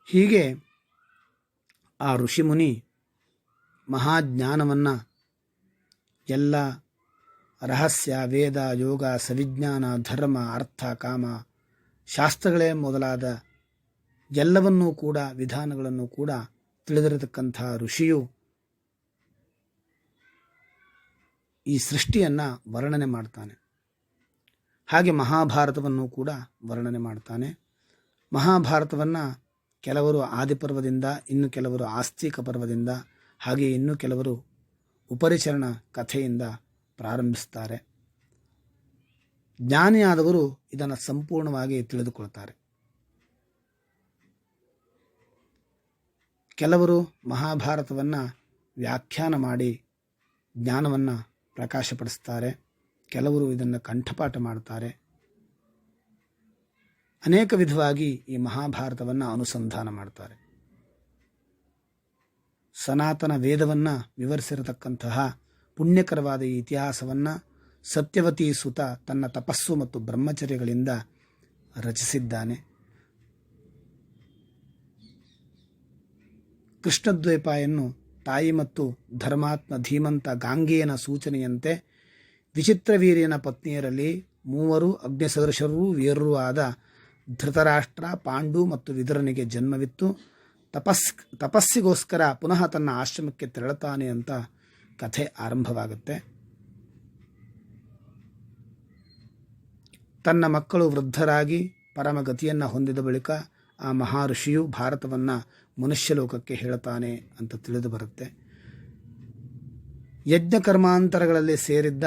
ಹೀಗೆ ಆ ಋಷಿಮುನಿ ಮಹಾಜ್ಞಾನವನ್ನು, ಎಲ್ಲ ರಹಸ್ಯ, ವೇದ, ಯೋಗ, ಸವಿಜ್ಞಾನ, ಧರ್ಮ, ಅರ್ಥ, ಕಾಮ, ಶಾಸ್ತ್ರಗಳೇ ಮೊದಲಾದ ಎಲ್ಲವನ್ನೂ ಕೂಡ, ವಿಧಾನಗಳನ್ನು ಕೂಡ ತಿಳಿದಿರತಕ್ಕಂಥ ಋಷಿಯು ಈ ಸೃಷ್ಟಿಯನ್ನು ವರ್ಣನೆ ಮಾಡ್ತಾನೆ. ಹಾಗೆ ಮಹಾಭಾರತವನ್ನು ಕೂಡ ವರ್ಣನೆ ಮಾಡ್ತಾನೆ. ಮಹಾಭಾರತವನ್ನು ಕೆಲವರು ಆದಿಪರ್ವದಿಂದ, ಇನ್ನು ಕೆಲವರು ಆಸ್ತಿಕ ಪರ್ವದಿಂದ, ಹಾಗೆ ಇನ್ನು ಕೆಲವರು ಉಪರಿಚರಣ ಕಥೆಯಿಂದ ಪ್ರಾರಂಭಿಸ್ತಾರೆ. ಜ್ಞಾನಿಯಾದವರು ಇದನ್ನು ಸಂಪೂರ್ಣವಾಗಿ ತಿಳಿದುಕೊಳ್ತಾರೆ. ಕೆಲವರು ಮಹಾಭಾರತವನ್ನು ವ್ಯಾಖ್ಯಾನ ಮಾಡಿ ಜ್ಞಾನವನ್ನು ಪ್ರಕಾಶಪಡಿಸ್ತಾರೆ. ಕೆಲವರು ಇದನ್ನು ಕಂಠಪಾಠ ಮಾಡ್ತಾರೆ. ಅನೇಕ ವಿಧವಾಗಿ ಈ ಮಹಾಭಾರತವನ್ನು ಅನುಸಂಧಾನ ಮಾಡ್ತಾರೆ. ಸನಾತನ ವೇದವನ್ನು ವಿವರಿಸಿರತಕ್ಕಂತಹ ಪುಣ್ಯಕರವಾದ ಈ ಇತಿಹಾಸವನ್ನು ಸತ್ಯವತಿ ಸುತ ತನ್ನ ತಪಸ್ಸು ಮತ್ತು ಬ್ರಹ್ಮಚರ್ಯಗಳಿಂದ ರಚಿಸಿದ್ದಾನೆ. ಕೃಷ್ಣದ್ವೈಪಾಯನ್ನು ತಾಯಿ ಮತ್ತು ಧರ್ಮಾತ್ಮ ಧೀಮಂತ ಗಾಂಗೇಯನ ಸೂಚನೆಯಂತೆ ವಿಚಿತ್ರವೀರ್ಯನ ಪತ್ನಿಯರಲ್ಲಿ 3 ಅಗ್ನಿಸದೃಶರೂ ವೀರರೂ ಆದ ಧೃತರಾಷ್ಟ್ರ, ಪಾಂಡು ಮತ್ತು ವಿದುರನಿಗೆ ಜನ್ಮವಿತ್ತು. ತಪಸ್ಸಿಗೋಸ್ಕರ ಪುನಃ ತನ್ನ ಆಶ್ರಮಕ್ಕೆ ತೆರಳುತ್ತಾನೆ ಅಂತ ಕಥೆ ಆರಂಭವಾಗುತ್ತೆ. ತನ್ನ ಮಕ್ಕಳು ವೃದ್ಧರಾಗಿ ಪರಮಗತಿಯನ್ನು ಹೊಂದಿದ ಬಳಿಕ ಆ ಮಹರ್ಷಿಯು ಭಾರತವನ್ನು ಮನುಷ್ಯಲೋಕಕ್ಕೆ ಹೇಳುತ್ತಾನೆ ಅಂತ ತಿಳಿದು ಬರುತ್ತೆ. ಯಜ್ಞಕರ್ಮಾಂತರಗಳಲ್ಲಿ ಸೇರಿದ್ದ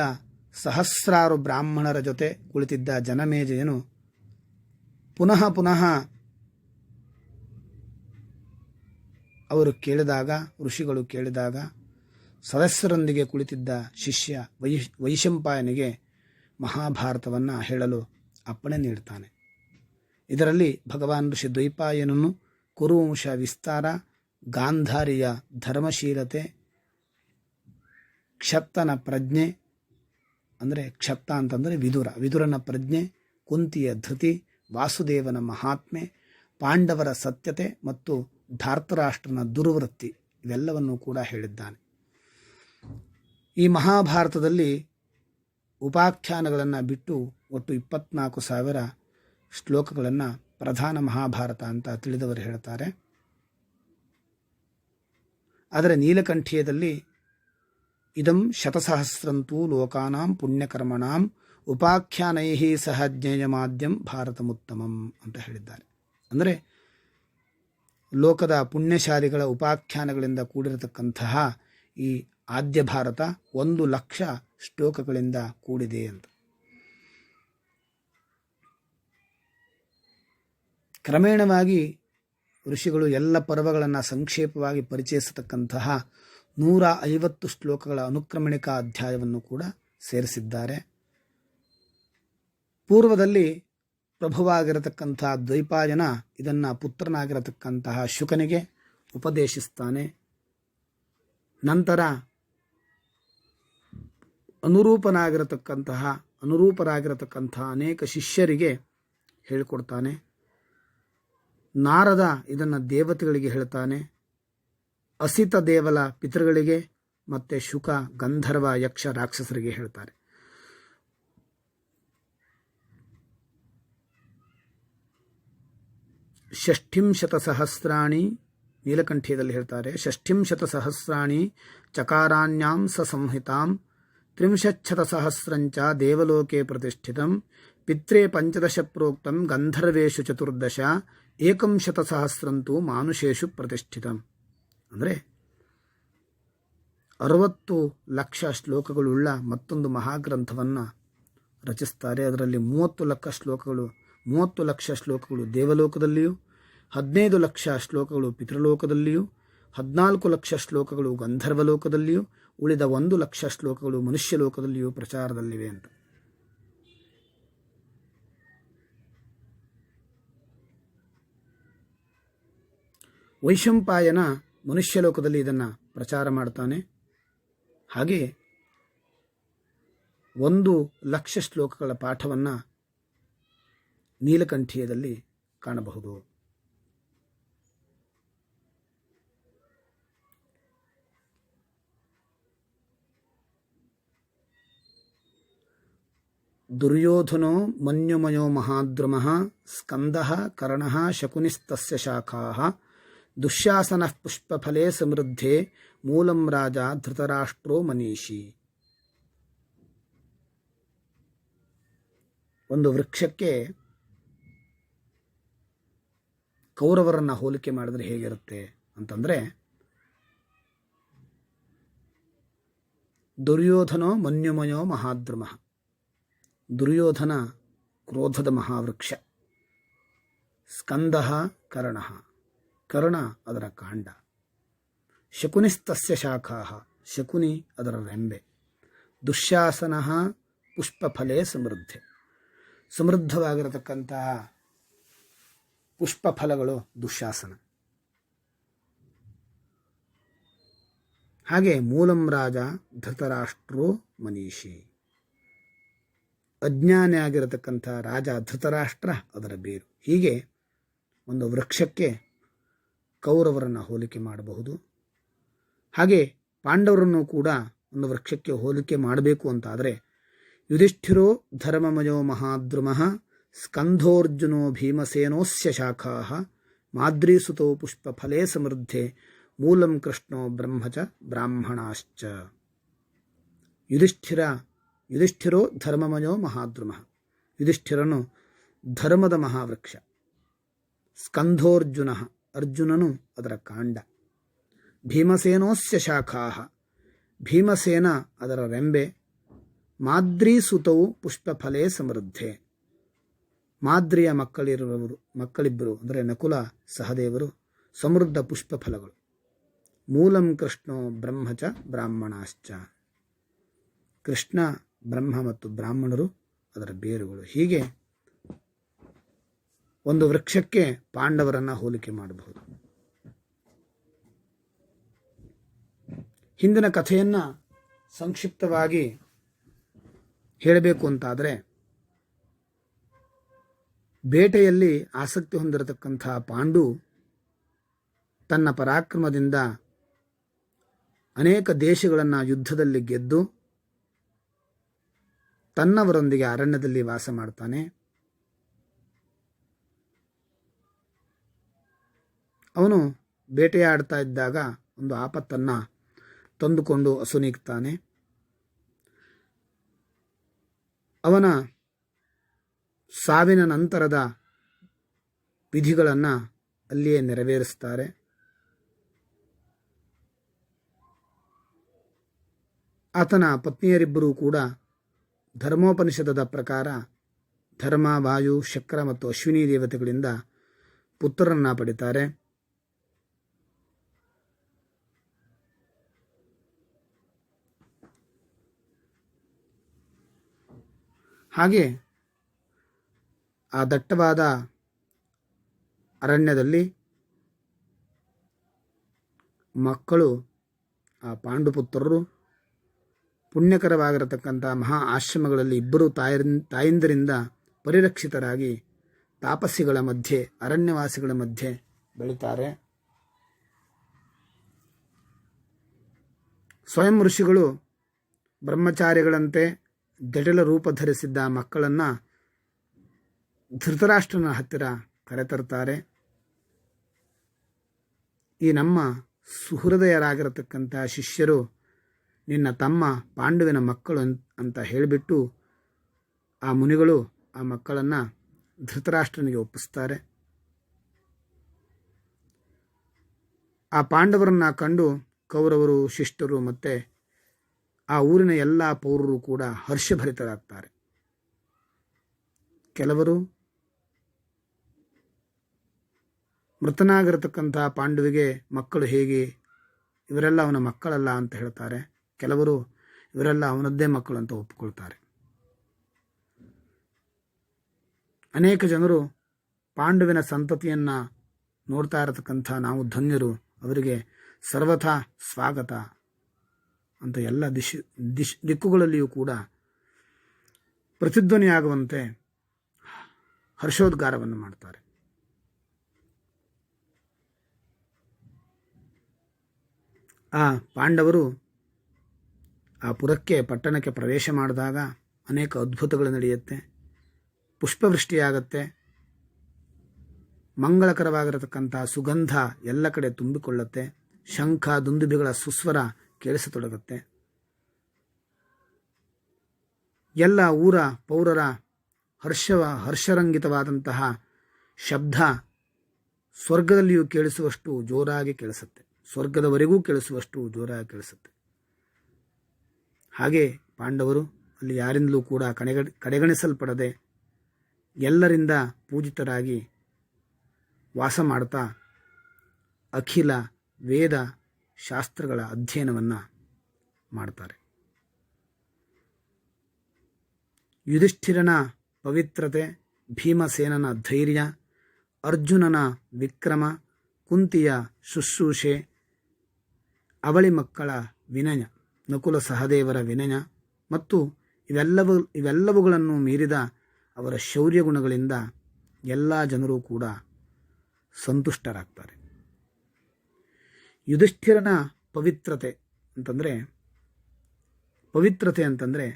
ಸಹಸ್ರಾರು ಬ್ರಾಹ್ಮಣರ ಜೊತೆ ಕುಳಿತಿದ್ದ ಜನಮೇಜಯನು ಪುನಃ ಅವರು ಕೇಳಿದಾಗ, ಋಷಿಗಳು ಕೇಳಿದಾಗ, ಸದಸ್ಯರೊಂದಿಗೆ ಕುಳಿತಿದ್ದ ಶಿಷ್ಯ ವೈಶಂಪಾಯನಿಗೆ ಮಹಾಭಾರತವನ್ನು ಹೇಳಲು ಅಪ್ಪಣೆ ನೀಡ್ತಾನೆ. ಇದರಲ್ಲಿ ಭಗವಾನ್ ಋಷಿ ದ್ವೈಪಾಯನನು ಕುರುವಂಶ ವಿಸ್ತಾರ, ಗಾಂಧಾರಿಯ ಧರ್ಮಶೀಲತೆ, ಕ್ಷತ್ತನ ಪ್ರಜ್ಞೆ, ಅಂದರೆ ಕ್ಷತ್ತ ಅಂತಂದರೆ ವಿದುರನ ಪ್ರಜ್ಞೆ, ಕುಂತಿಯ ಧೃತಿ, ವಾಸುದೇವನ ಮಹಾತ್ಮೆ, ಪಾಂಡವರ ಸತ್ಯತೆ ಮತ್ತು ಧಾರ್ತರಾಷ್ಟ್ರನ ದುರ್ವೃತ್ತಿ ಇವೆಲ್ಲವನ್ನೂ ಕೂಡ ಹೇಳಿದ್ದಾನೆ. ಈ ಮಹಾಭಾರತದಲ್ಲಿ ಉಪಾಖ್ಯಾನಗಳನ್ನು ಬಿಟ್ಟು ಒಟ್ಟು 24,000 ಶ್ಲೋಕಗಳನ್ನು ಪ್ರಧಾನ ಮಹಾಭಾರತ ಅಂತ ತಿಳಿದವರು ಹೇಳ್ತಾರೆ. ಆದರೆ ನೀಲಕಂಠೀಯದಲ್ಲಿ ಇದಂ ಶತಸಹಸ್ರಂತೂ ಲೋಕಾನಾಂ ಪುಣ್ಯಕರ್ಮಣಾಂ ಉಪಾಖ್ಯಾನೈ ಸಹ ಜ್ಞೇಯಮಾದ್ಯಂ ಭಾರತಮುತ್ತಮಂ ಅಂತ ಹೇಳಿದ್ದಾರೆ. ಅಂದರೆ ಲೋಕದ ಪುಣ್ಯಶಾಲಿಗಳ ಉಪಾಖ್ಯಾನಗಳಿಂದ ಕೂಡಿರತಕ್ಕಂತಹ ಈ ಆದ್ಯ ಭಾರತ 1,00,000 ಶ್ಲೋಕಗಳಿಂದ ಕೂಡಿದೆ ಅಂತ. ಕ್ರಮೇಣವಾಗಿ ಋಷಿಗಳು ಎಲ್ಲ ಪರ್ವಗಳನ್ನು ಸಂಕ್ಷೇಪವಾಗಿ ಪರಿಚಯಿಸತಕ್ಕಂತಹ 150 ಶ್ಲೋಕಗಳ ಅನುಕ್ರಮಣಿಕ ಅಧ್ಯಾಯವನ್ನು ಕೂಡ ಸೇರಿಸಿದ್ದಾರೆ. ಪೂರ್ವದಲ್ಲಿ ಪ್ರಭುವಾಗಿರತಕ್ಕಂತಹ ದ್ವೈಪಾಯನ ಇದನ್ನು ಪುತ್ರನಾಗಿರತಕ್ಕಂತಹ ಶುಕನಿಗೆ ಉಪದೇಶಿಸ್ತಾನೆ. ನಂತರ ಅನುರೂಪರಾಗಿರತಕ್ಕಂತಹ ಅನೇಕ ಶಿಷ್ಯರಿಗೆ ಹೇಳಿಕೊಡ್ತಾನೆ. ನಾರದ ಇದನ್ನು ದೇವತೆಗಳಿಗೆ ಹೇಳ್ತಾನೆ. ಅಸಿತ ದೇವಲ ಪಿತೃಗಳಿಗೆ ಮತ್ತು ಶುಕ ಗಂಧರ್ವ ಯಕ್ಷ ರಾಕ್ಷಸರಿಗೆ ಹೇಳ್ತಾರೆ. ಷಷ್ಠಿಂಶತಸಹಸ್ರಾಣಿ, ನೀಲಕಂಠೀಯದಲ್ಲಿ ಹೇಳ್ತಾರೆ, ಷಷ್ಠಿಂಶತಸಹಸ್ರಾಣಿ ಚಕಾರಾಣ್ಯಾಂ ಸ ಸಂಹಿತಾಂ ತ್ರಿಂಶಚ್ಛತಸಹಸ್ರಂಚ ದೇವಲೋಕೆ ಪ್ರತಿಷ್ಠಿತಂ ಪಿತ್ರೆ ಪಂಚದಶ ಪ್ರೋಕ್ತಂ ಗಂಧರ್ವೇಷು ಚತುರ್ದಶ ಏಕಂ ಶತಸಹಸ್ರಂತೂ ಮಾನುಷೇಷು ಪ್ರತಿಷ್ಠಿತಂ. ಅಂದರೆ 60 ಲಕ್ಷ ಶ್ಲೋಕಗಳುಳ್ಳ ಮತ್ತೊಂದು ಮಹಾಗ್ರಂಥವನ್ನು ರಚಿಸ್ತಾರೆ. ಅದರಲ್ಲಿ 30 ಲಕ್ಷ ಶ್ಲೋಕಗಳು ದೇವಲೋಕದಲ್ಲಿಯೂ, 15 ಲಕ್ಷ ಶ್ಲೋಕಗಳು ಪಿತೃಲೋಕದಲ್ಲಿಯೂ, 14 ಲಕ್ಷ ಶ್ಲೋಕಗಳು ಗಂಧರ್ವಲೋಕದಲ್ಲಿಯೂ, ಉಳಿದ 1 ಲಕ್ಷ ಶ್ಲೋಕಗಳು ಮನುಷ್ಯ ಲೋಕದಲ್ಲಿಯೂ ಪ್ರಚಾರದಲ್ಲಿವೆ ಅಂತ. ವೈಶಂಪಾಯನ ಮನುಷ್ಯ ಲೋಕದಲ್ಲಿ ಇದನ್ನು ಪ್ರಚಾರ ಮಾಡ್ತಾನೆ. ಹಾಗೆ 1 ಲಕ್ಷ ಶ್ಲೋಕಗಳ ಪಾಠವನ್ನು ನೀಲಕಂಠೀಯದಲ್ಲಿ ಕಾಣಬಹುದು. ದುರ್ಯೋಧನೋ ಮನ್ಯುಮಯೋ ಮಹಾದ್ರುಮಃ ಸ್ಕಂದಃ ಕರ್ಣಃ ಶಕುನಿಸ್ತಸ್ಯ ಶಾಖಾಃ ದುಶ್ಯಾಸನಃ ಪುಷ್ಪಫಲೇ ಸಮೃದ್ಧೇ ಮೂಲಂ ರಾಜ ಧೃತರಾಷ್ಟ್ರೋ ಮನೀಷಿ. ಒಂದು ವೃಕ್ಷಕ್ಕೆ ಕೌರವರನ್ನು ಹೋಲಿಕೆ ಮಾಡಿದ್ರೆ ಹೇಗಿರುತ್ತೆ ಅಂತಂದರೆ, ದುರ್ಯೋಧನೋ ಮನ್ಯುಮಯೋ ಮಹಾದ್ರುಮಃ, ದುರ್ಯೋಧನ ಕ್ರೋಧದ ಮಹಾವೃಕ್ಷ, ಸ್ಕಂದಃ ಕರ್ಣಃ, ಕರ್ಣ ಅದರ ಕಾಂಡ, ಶಕುನಿಸ್ತಸ್ಯ ಶಾಖಾಃ, ಶಕುನಿ ಅದರ ರೆಂಬೆ, ದುಶ್ಯಾಸನಃ ಪುಷ್ಪಫಲೇ ಸಮೃದ್ಧೆ, ಸಮೃದ್ಧವಾಗಿರತಕ್ಕಂತಹ ಪುಷ್ಪಫಲಗಳು ದುಶ್ಯಾಸನ. ಹಾಗೆ ಮೂಲಂ ರಾಜ ಧೃತರಾಷ್ಟ್ರೋ ಮನೀಷಿ, ಅಜ್ಞಾನಿಯಾಗಿರತಕ್ಕಂಥ ರಾಜ ಧೃತರಾಷ್ಟ್ರ ಅದರ ಬೇರು. ಹೀಗೆ ಒಂದು ವೃಕ್ಷಕ್ಕೆ ಕೌರವರನ್ನು ಹೋಲಿಕೆ ಮಾಡಬಹುದು. ಹಾಗೆ ಪಾಂಡವರನ್ನು ಕೂಡ ಒಂದು ವೃಕ್ಷಕ್ಕೆ ಹೋಲಿಕೆ ಮಾಡಬೇಕು ಅಂತಾದರೆ, ಯುಧಿಷ್ಠಿರೋ ಧರ್ಮಮಯೋ ಮಹಾದ್ರುಮಃ ಸ್ಕಂಧೋರ್ಜುನೋ ಭೀಮಸೇನೋಸ್ಯ ಶಾಖಾಃ ಮಾದ್ರೀಸುತೋ ಪುಷ್ಪಫಲೇ ಸಮೃದ್ಧೆ ಮೂಲಂ ಕೃಷ್ಣೋ ಬ್ರಹ್ಮಚ ಬ್ರಾಹ್ಮಣಾಶ್ಚ. ಯುಧಿಷ್ಠಿರೋ ಧರ್ಮಮಯೋ ಮಹಾದ್ರುಮಃ, ಯುಧಿಷ್ಠಿರನು ಧರ್ಮದ ಮಹಾವೃಕ್ಷ. ಸ್ಕಂಧೋರ್ಜುನ, ಅರ್ಜುನನು ಅದರ ಕಾಂಡ. ಭೀಮಸೇನೋಸ್ಯ ಶಾಖಾಃ, ಭೀಮಸೇನ ಅದರ ರೆಂಬೆ. ಮಾದ್ರೀಸುತವು ಪುಷ್ಪಫಲೇ ಸಮೃದ್ಧೆ, ಮಾದ್ರಿಯ ಮಕ್ಕಳಿಬ್ಬರು ಅಂದರೆ ನಕುಲ ಸಹದೇವರು ಸಮೃದ್ಧ ಪುಷ್ಪಫಲಗಳು. ಮೂಲಂ ಕೃಷ್ಣೋ ಬ್ರಹ್ಮಚ ಬ್ರಾಹ್ಮಣಾಶ್ಚ, ಕೃಷ್ಣ ಬ್ರಹ್ಮ ಮತ್ತು ಬ್ರಾಹ್ಮಣರು ಅದರ ಬೇರುಗಳು. ಹೀಗೆ ಒಂದು ವೃಕ್ಷಕ್ಕೆ ಪಾಂಡವರನ್ನು ಹೋಲಿಕೆ ಮಾಡಬಹುದು. ಹಿಂದಿನ ಕಥೆಯನ್ನು ಸಂಕ್ಷಿಪ್ತವಾಗಿ ಹೇಳಬೇಕು ಅಂತಾದರೆ, ಬೇಟೆಯಲ್ಲಿ ಆಸಕ್ತಿ ಹೊಂದಿರತಕ್ಕಂಥ ಪಾಂಡು ತನ್ನ ಪರಾಕ್ರಮದಿಂದ ಅನೇಕ ದೇಶಗಳನ್ನು ಯುದ್ಧದಲ್ಲಿ ಗೆದ್ದು ತನ್ನವರೊಂದಿಗೆ ಅರಣ್ಯದಲ್ಲಿ ವಾಸ ಮಾಡ್ತಾನೆ. ಅವನು ಬೇಟೆಯಾಡ್ತಾ ಇದ್ದಾಗ ಒಂದು ಆಪತ್ತನ್ನು ತಂದುಕೊಂಡು ಅಸುನೀಗ್ತಾನೆ. ಅವನ ಸಾವಿನ ನಂತರದ ವಿಧಿಗಳನ್ನು ಅಲ್ಲಿಯೇ ನೆರವೇರಿಸ್ತಾರೆ. ಆತನ ಪತ್ನಿಯರಿಬ್ಬರೂ ಕೂಡ ಧರ್ಮೋಪನಿಷದದ ಪ್ರಕಾರ ಧರ್ಮ, ವಾಯು, ಶಕ್ರ ಮತ್ತು ಅಶ್ವಿನಿ ದೇವತೆಗಳಿಂದ ಪುತ್ರರನ್ನು ಪಡಿತಾರೆ. ಹಾಗೆ ಆ ದಟ್ಟವಾದ ಅರಣ್ಯದಲ್ಲಿ ಮಕ್ಕಳು, ಆ ಪಾಂಡುಪುತ್ರರು ಪುಣ್ಯಕರವಾಗಿರತಕ್ಕಂಥ ಮಹಾ ಆಶ್ರಮಗಳಲ್ಲಿ ಇಬ್ಬರು ತಾಯಂದಿರಿಂದ ಪರಿರಕ್ಷಿತರಾಗಿ ತಾಪಸಿಗಳ ಮಧ್ಯೆ, ಅರಣ್ಯವಾಸಿಗಳ ಮಧ್ಯೆ ಬೆಳೀತಾರೆ. ಸ್ವಯಂ ಋಷಿಗಳು ಬ್ರಹ್ಮಚಾರಿಗಳಂತೆ ಜಟಿಲ ರೂಪ ಧರಿಸಿದ್ದ ಮಕ್ಕಳನ್ನು ಧೃತರಾಷ್ಟ್ರನ ಹತ್ತಿರ ಕರೆತರ್ತಾರೆ. ಈ ನಮ್ಮ ಸುಹೃದಯರಾಗಿರತಕ್ಕಂಥ ಶಿಷ್ಯರು ನಿನ್ನ ತಮ್ಮ ಪಾಂಡುವಿನ ಮಕ್ಕಳು ಅಂತ ಹೇಳಿಬಿಟ್ಟು ಆ ಮುನಿಗಳು ಆ ಮಕ್ಕಳನ್ನು ಧೃತರಾಷ್ಟ್ರನಿಗೆ ಒಪ್ಪಿಸ್ತಾರೆ. ಆ ಪಾಂಡವರನ್ನು ಕಂಡು ಕೌರವರು, ಶಿಷ್ಟರು ಮತ್ತು ಆ ಊರಿನ ಎಲ್ಲ ಪೌರರು ಕೂಡ ಹರ್ಷಭರಿತರಾಗ್ತಾರೆ. ಕೆಲವರು ಮೃತನಾಗಿರತಕ್ಕಂಥ ಪಾಂಡುವಿಗೆ ಮಕ್ಕಳು ಹೇಗೆ, ಇವರೆಲ್ಲ ಅವನ ಮಕ್ಕಳಲ್ಲ ಅಂತ ಹೇಳ್ತಾರೆ. ಕೆಲವರು ಇವರೆಲ್ಲ ಅವನದ್ದೇ ಮಕ್ಕಳು ಅಂತ ಒಪ್ಪಿಕೊಳ್ತಾರೆ. ಅನೇಕ ಜನರು ಪಾಂಡುವಿನ ಸಂತತಿಯನ್ನು ನೋಡ್ತಾ ಇರತಕ್ಕಂಥ ನಾವು ಧನ್ಯರು, ಅವರಿಗೆ ಸರ್ವಥಾ ಸ್ವಾಗತ ಅಂತ ಎಲ್ಲ ದಿಕ್ಕುಗಳಲ್ಲಿಯೂ ಕೂಡ ಪ್ರತಿಧ್ವನಿಯಾಗುವಂತೆ ಹರ್ಷೋದ್ಗಾರವನ್ನು ಮಾಡ್ತಾರೆ. ಆ ಪಾಂಡವರು ಆ ಪಟ್ಟಣಕ್ಕೆ ಪ್ರವೇಶ ಮಾಡಿದಾಗ ಅನೇಕ ಅದ್ಭುತಗಳು ನಡೆಯುತ್ತೆ. ಪುಷ್ಪವೃಷ್ಟಿಯಾಗತ್ತೆ. ಮಂಗಳಕರವಾಗಿರತಕ್ಕಂಥ ಸುಗಂಧ ಎಲ್ಲ ಕಡೆ ತುಂಬಿಕೊಳ್ಳುತ್ತೆ. ಶಂಖ ದುಂದುಬಿಗಳ ಸುಸ್ವರ ಕೇಳಿಸತೊಡಗುತ್ತೆ. ಎಲ್ಲ ಊರ ಪೌರರ ಹರ್ಷರಂಗಿತವಾದಂತಹ ಶಬ್ದ ಸ್ವರ್ಗದಲ್ಲಿಯೂ ಕೇಳಿಸುವಷ್ಟು ಜೋರಾಗಿ ಕೇಳಿಸುತ್ತೆ. ಸ್ವರ್ಗದವರೆಗೂ ಕೇಳಿಸುವಷ್ಟು ಜೋರಾಗಿ ಕೇಳಿಸುತ್ತೆ. ಹಾಗೆ ಪಾಂಡವರು ಅಲ್ಲಿ ಯಾರಿಂದಲೂ ಕೂಡ ಕಡೆಗಣಿಸಲ್ಪಡದೆ ಎಲ್ಲರಿಂದ ಪೂಜಿತರಾಗಿ ವಾಸ ಮಾಡ್ತಾ ಅಖಿಲ ವೇದ ಶಾಸ್ತ್ರಗಳ ಅಧ್ಯಯನವನ್ನು ಮಾಡ್ತಾರೆ. ಯುಧಿಷ್ಠಿರನ ಪವಿತ್ರತೆ, ಭೀಮಸೇನನ ಧೈರ್ಯ, ಅರ್ಜುನನ ವಿಕ್ರಮ, ಕುಂತಿಯ ಶುಶ್ರೂಷೆ, ಅವಳಿ ಮಕ್ಕಳ ವಿನಯ, ನಕುಲ ಸಹದೇವರ ವಿನಯ ಮತ್ತು ಇವೆಲ್ಲವುಗಳನ್ನು ಮೀರಿದ ಅವರ ಶೌರ್ಯ ಗುಣಗಳಿಂದ ಎಲ್ಲ ಜನರೂ ಕೂಡ ಸಂತುಷ್ಟರಾಗ್ತಾರೆ. ಯುಧಿಷ್ಠಿರನ ಪವಿತ್ರತೆ ಅಂತಂದರೆ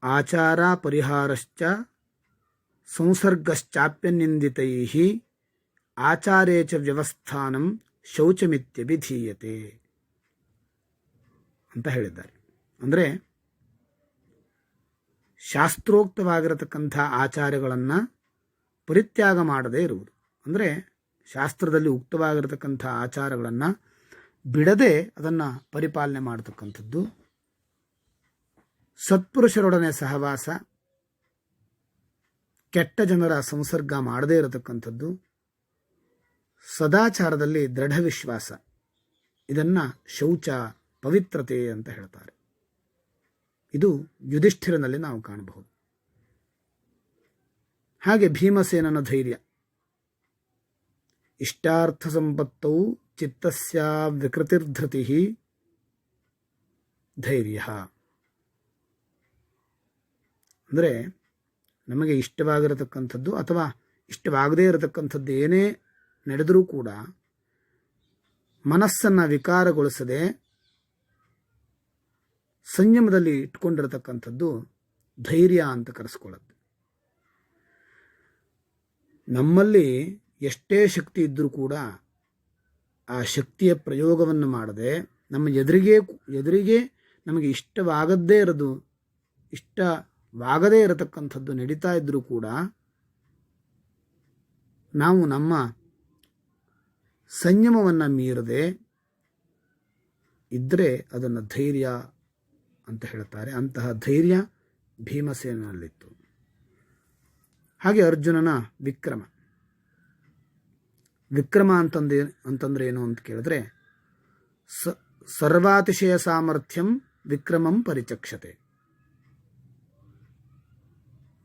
ಆಚಾರ ಪರಿಹಾರಶ್ಚ ಸಂಸರ್ಗಶ್ಚಾಪ್ಯನಿಂದಿತೈ ಆಚಾರೇ ಚ ವ್ಯವಸ್ಥಾನಂ ಶೌಚಮಿತ್ಯಭಿಧೀಯತೆ ಅಂತ ಹೇಳಿದ್ದಾರೆ. ಅಂದರೆ ಶಾಸ್ತ್ರೋಕ್ತವಾಗಿರತಕ್ಕಂಥ ಆಚಾರಗಳನ್ನು ಪರಿತ್ಯಾಗ ಮಾಡದೇ ಇರುವುದು. ಅಂದರೆ ಶಾಸ್ತ್ರದಲ್ಲಿ ಉಕ್ತವಾಗಿರತಕ್ಕಂಥ ಆಚಾರಗಳನ್ನು ಬಿಡದೆ ಅದನ್ನು ಪರಿಪಾಲನೆ ಮಾಡತಕ್ಕಂಥದ್ದು, ಸತ್ಪುರುಷರೊಡನೆ ಸಹವಾಸ, ಕೆಟ್ಟ ಜನರ ಸಂಸರ್ಗ ಮಾಡದೇ ಇರತಕ್ಕಂಥದ್ದು, ಸದಾಚಾರದಲ್ಲಿ ದೃಢ ವಿಶ್ವಾಸ, ಇದನ್ನು ಶೌಚ, ಪವಿತ್ರತೆ ಅಂತ ಹೇಳ್ತಾರೆ. ಇದು ಯುಧಿಷ್ಠಿರನಲ್ಲಿ ನಾವು ಕಾಣಬಹುದು. ಹಾಗೆ ಭೀಮಸೇನನ ಧೈರ್ಯ, ಇಷ್ಟಾರ್ಥ ಸಂಪತ್ತೌ ಚಿತ್ತಸ್ಯ ವಿಕೃತಿರ್ಧೃತಿ ಧೈರ್ಯ. ಅಂದರೆ ನಮಗೆ ಇಷ್ಟವಾಗಿರತಕ್ಕಂಥದ್ದು ಅಥವಾ ಇಷ್ಟವಾಗದೇ ಇರತಕ್ಕಂಥದ್ದು ಏನೇ ನಡೆದರೂ ಕೂಡ ಮನಸ್ಸನ್ನು ವಿಕಾರಗೊಳಿಸದೆ ಸಂಯಮದಲ್ಲಿ ಇಟ್ಕೊಂಡಿರತಕ್ಕಂಥದ್ದು ಧೈರ್ಯ ಅಂತ ಕರೆಸ್ಕೊಳ್ಳುತ್ತೆ. ನಮ್ಮಲ್ಲಿ ಎಷ್ಟೇ ಶಕ್ತಿ ಇದ್ದರೂ ಕೂಡ ಆ ಶಕ್ತಿಯ ಪ್ರಯೋಗವನ್ನು ಮಾಡದೆ ನಮ್ಮ ಎದುರಿಗೆ ನಮಗೆ ಇಷ್ಟವಾಗದೇ ಇರತಕ್ಕಂಥದ್ದು ನಡೀತಾ ಇದ್ದರೂ ಕೂಡ ನಾವು ನಮ್ಮ ಸಂಯಮವನ್ನು ಮೀರದೆ ಇದ್ದರೆ ಅದನ್ನು ಧೈರ್ಯ ಅಂತ ಹೇಳ್ತಾರೆ. ಅಂತಹ ಧೈರ್ಯ ಭೀಮಸೇನಲ್ಲಿತ್ತು. ಹಾಗೆ ಅರ್ಜುನನ ವಿಕ್ರಮ ಅಂತಂದ್ರೆ ಏನು ಅಂತ ಕೇಳಿದ್ರೆ, ಸರ್ವಾತಿಶಯ ಸಾಮರ್ಥ್ಯಂ ವಿಕ್ರಮಂ ಪರಿಚಕ್ಷತೆ.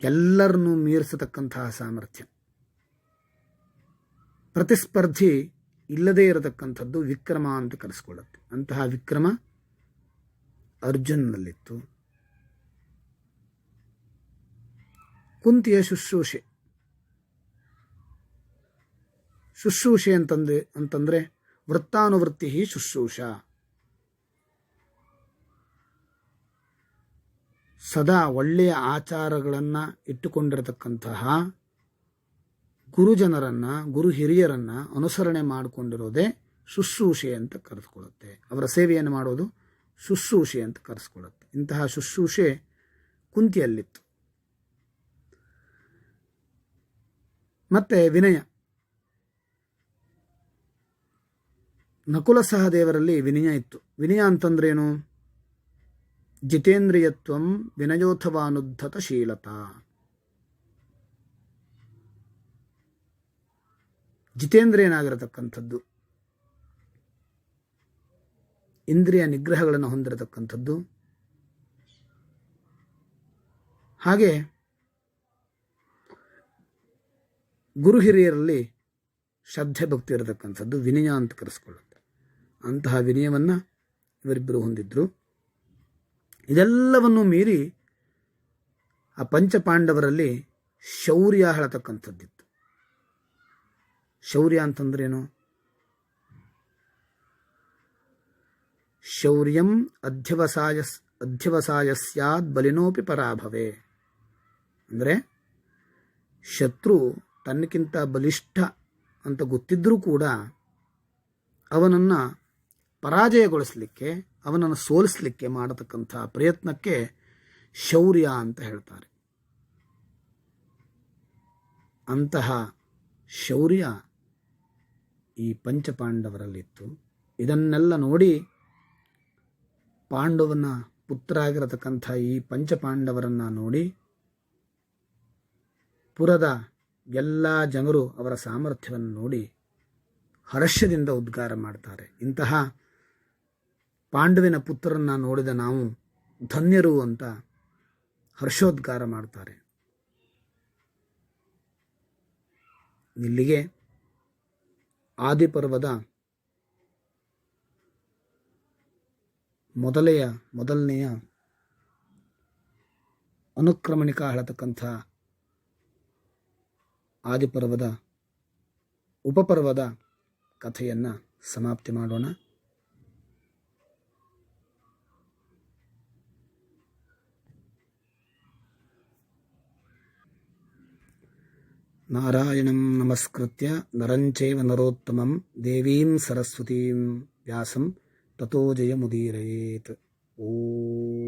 ಎಲ್ಲರನ್ನೂ ಮೀರಿಸತಕ್ಕಂತಹ ಸಾಮರ್ಥ್ಯ, ಪ್ರತಿಸ್ಪರ್ಧಿ ಇಲ್ಲದೇ ಇರತಕ್ಕಂಥದ್ದು ವಿಕ್ರಮ ಅಂತ ಕರೆಸ್ಕೊಳ್ಳುತ್ತೆ. ಅಂತಹ ವಿಕ್ರಮ ಅರ್ಜುನನಲ್ಲಿತ್ತು. ಕುಂತಿಯ ಶುಶ್ರೂಷೆ ಅಂತಂದ್ರೆ ವೃತ್ತಾನುವೃತ್ತಿ ಶುಶ್ರೂಷ. ಸದಾ ಒಳ್ಳೆಯ ಆಚಾರಗಳನ್ನು ಇಟ್ಟುಕೊಂಡಿರತಕ್ಕಂತಹ ಗುರುಜನರನ್ನು, ಗುರು ಹಿರಿಯರನ್ನು ಅನುಸರಣೆ ಮಾಡಿಕೊಂಡಿರೋದೇ ಶುಶ್ರೂಷೆ ಅಂತ ಕರೆದುಕೊಳ್ಳುತ್ತೆ. ಅವರ ಸೇವೆಯನ್ನು ಮಾಡೋದು ಶುಶ್ರೂಷೆ ಅಂತ ಕರೆಸ್ಕೊಳ್ಳುತ್ತೆ. ಇಂತಹ ಶುಶ್ರೂಷೆ ಕುಂತಿಯಲ್ಲಿತ್ತು. ಮತ್ತೆ ವಿನಯ. ನಕುಲ ಸಹದೇವರಲ್ಲಿ ವಿನಯ ಇತ್ತು. ವಿನಯ ಅಂತಂದ್ರೇನು? ಜಿತೇಂದ್ರಿಯತ್ವಂ ವಿನಯೋಥವಾನುದ್ಧತ ಶೀಲತಾ. ಜಿತೇಂದ್ರಿಯನಾಗಿರತಕ್ಕಂಥದ್ದು, ಇಂದ್ರಿಯ ನಿಗ್ರಹಗಳನ್ನು ಹೊಂದಿರತಕ್ಕಂಥದ್ದು, ಹಾಗೆ ಗುರು ಹಿರಿಯರಲ್ಲಿ ಶ್ರದ್ಧೆ ಭಕ್ತಿ ಇರತಕ್ಕಂಥದ್ದು ವಿನಯ ಅಂತ ಕರೆಸ್ಕೊಳ್ಳುತ್ತೆ. ಅಂತಹ ವಿನಯವನ್ನು ಇವರಿಬ್ಬರು ಹೊಂದಿದ್ರು. ಇದೆಲ್ಲವನ್ನು ಮೀರಿ ಆ ಪಂಚಪಾಂಡವರಲ್ಲಿ ಶೌರ್ಯ ಹೇಳತಕ್ಕಂಥದ್ದಿತ್ತು. ಶೌರ್ಯ ಅಂತಂದ್ರೇನು? ಶೌರ್ಯಂ ಅಧ್ಯವಸಾಯ ಸ್ಯಾದ್ ಬಲಿನೋಪಿ ಪರಾಭವೆ. ಅಂದರೆ ಶತ್ರು ತನ್ನಕ್ಕಿಂತ ಬಲಿಷ್ಠ ಅಂತ ಗೊತ್ತಿದ್ದರೂ ಕೂಡ ಅವನನ್ನು ಪರಾಜಯಗೊಳಿಸಲಿಕ್ಕೆ, ಅವನನ್ನು ಸೋಲಿಸಲಿಕ್ಕೆ ಮಾಡತಕ್ಕಂಥ ಪ್ರಯತ್ನಕ್ಕೆ ಶೌರ್ಯ ಅಂತ ಹೇಳ್ತಾರೆ. ಅಂತಹ ಶೌರ್ಯ ಈ ಪಂಚಪಾಂಡವರಲ್ಲಿತ್ತು. ಇದನ್ನೆಲ್ಲ ನೋಡಿ ಪಾಂಡವನ ಪುತ್ರ ಆಗಿರತಕ್ಕಂಥ ಈ ಪಂಚಪಾಂಡವರನ್ನು ನೋಡಿ ಪುರದ ಎಲ್ಲ ಜನರು ಅವರ ಸಾಮರ್ಥ್ಯವನ್ನು ನೋಡಿ ಹರ್ಷದಿಂದ ಉದ್ಗಾರ ಮಾಡ್ತಾರೆ. ಇಂತಹ ಪಾಂಡವಿನ ಪುತ್ರರನ್ನು ನೋಡಿದ ನಾವು ಧನ್ಯರು ಅಂತ ಹರ್ಷೋದ್ಗಾರ ಮಾಡ್ತಾರೆ. ಇಲ್ಲಿಗೆ ಆದಿಪರ್ವದ ಮೊದಲನೆಯ ಅನುಕ್ರಮಣಿಕ ಹೇಳತಕ್ಕಂಥ ಆದಿಪರ್ವದ ಉಪಪರ್ವದ ಕಥೆಯನ್ನು ಸಮಾಪ್ತಿ ಮಾಡೋಣ. ನಾರಾಯಣಂ ನಮಸ್ಕೃತ್ಯ ನರಂಚೈವ ನರೋತ್ತಮಂ ದೇವೀಂ ಸರಸ್ವತೀಂ ವ್ಯಾಸಂ ತಥೋ ಜಯಮುದೀರಯೇತ್. ಓಂ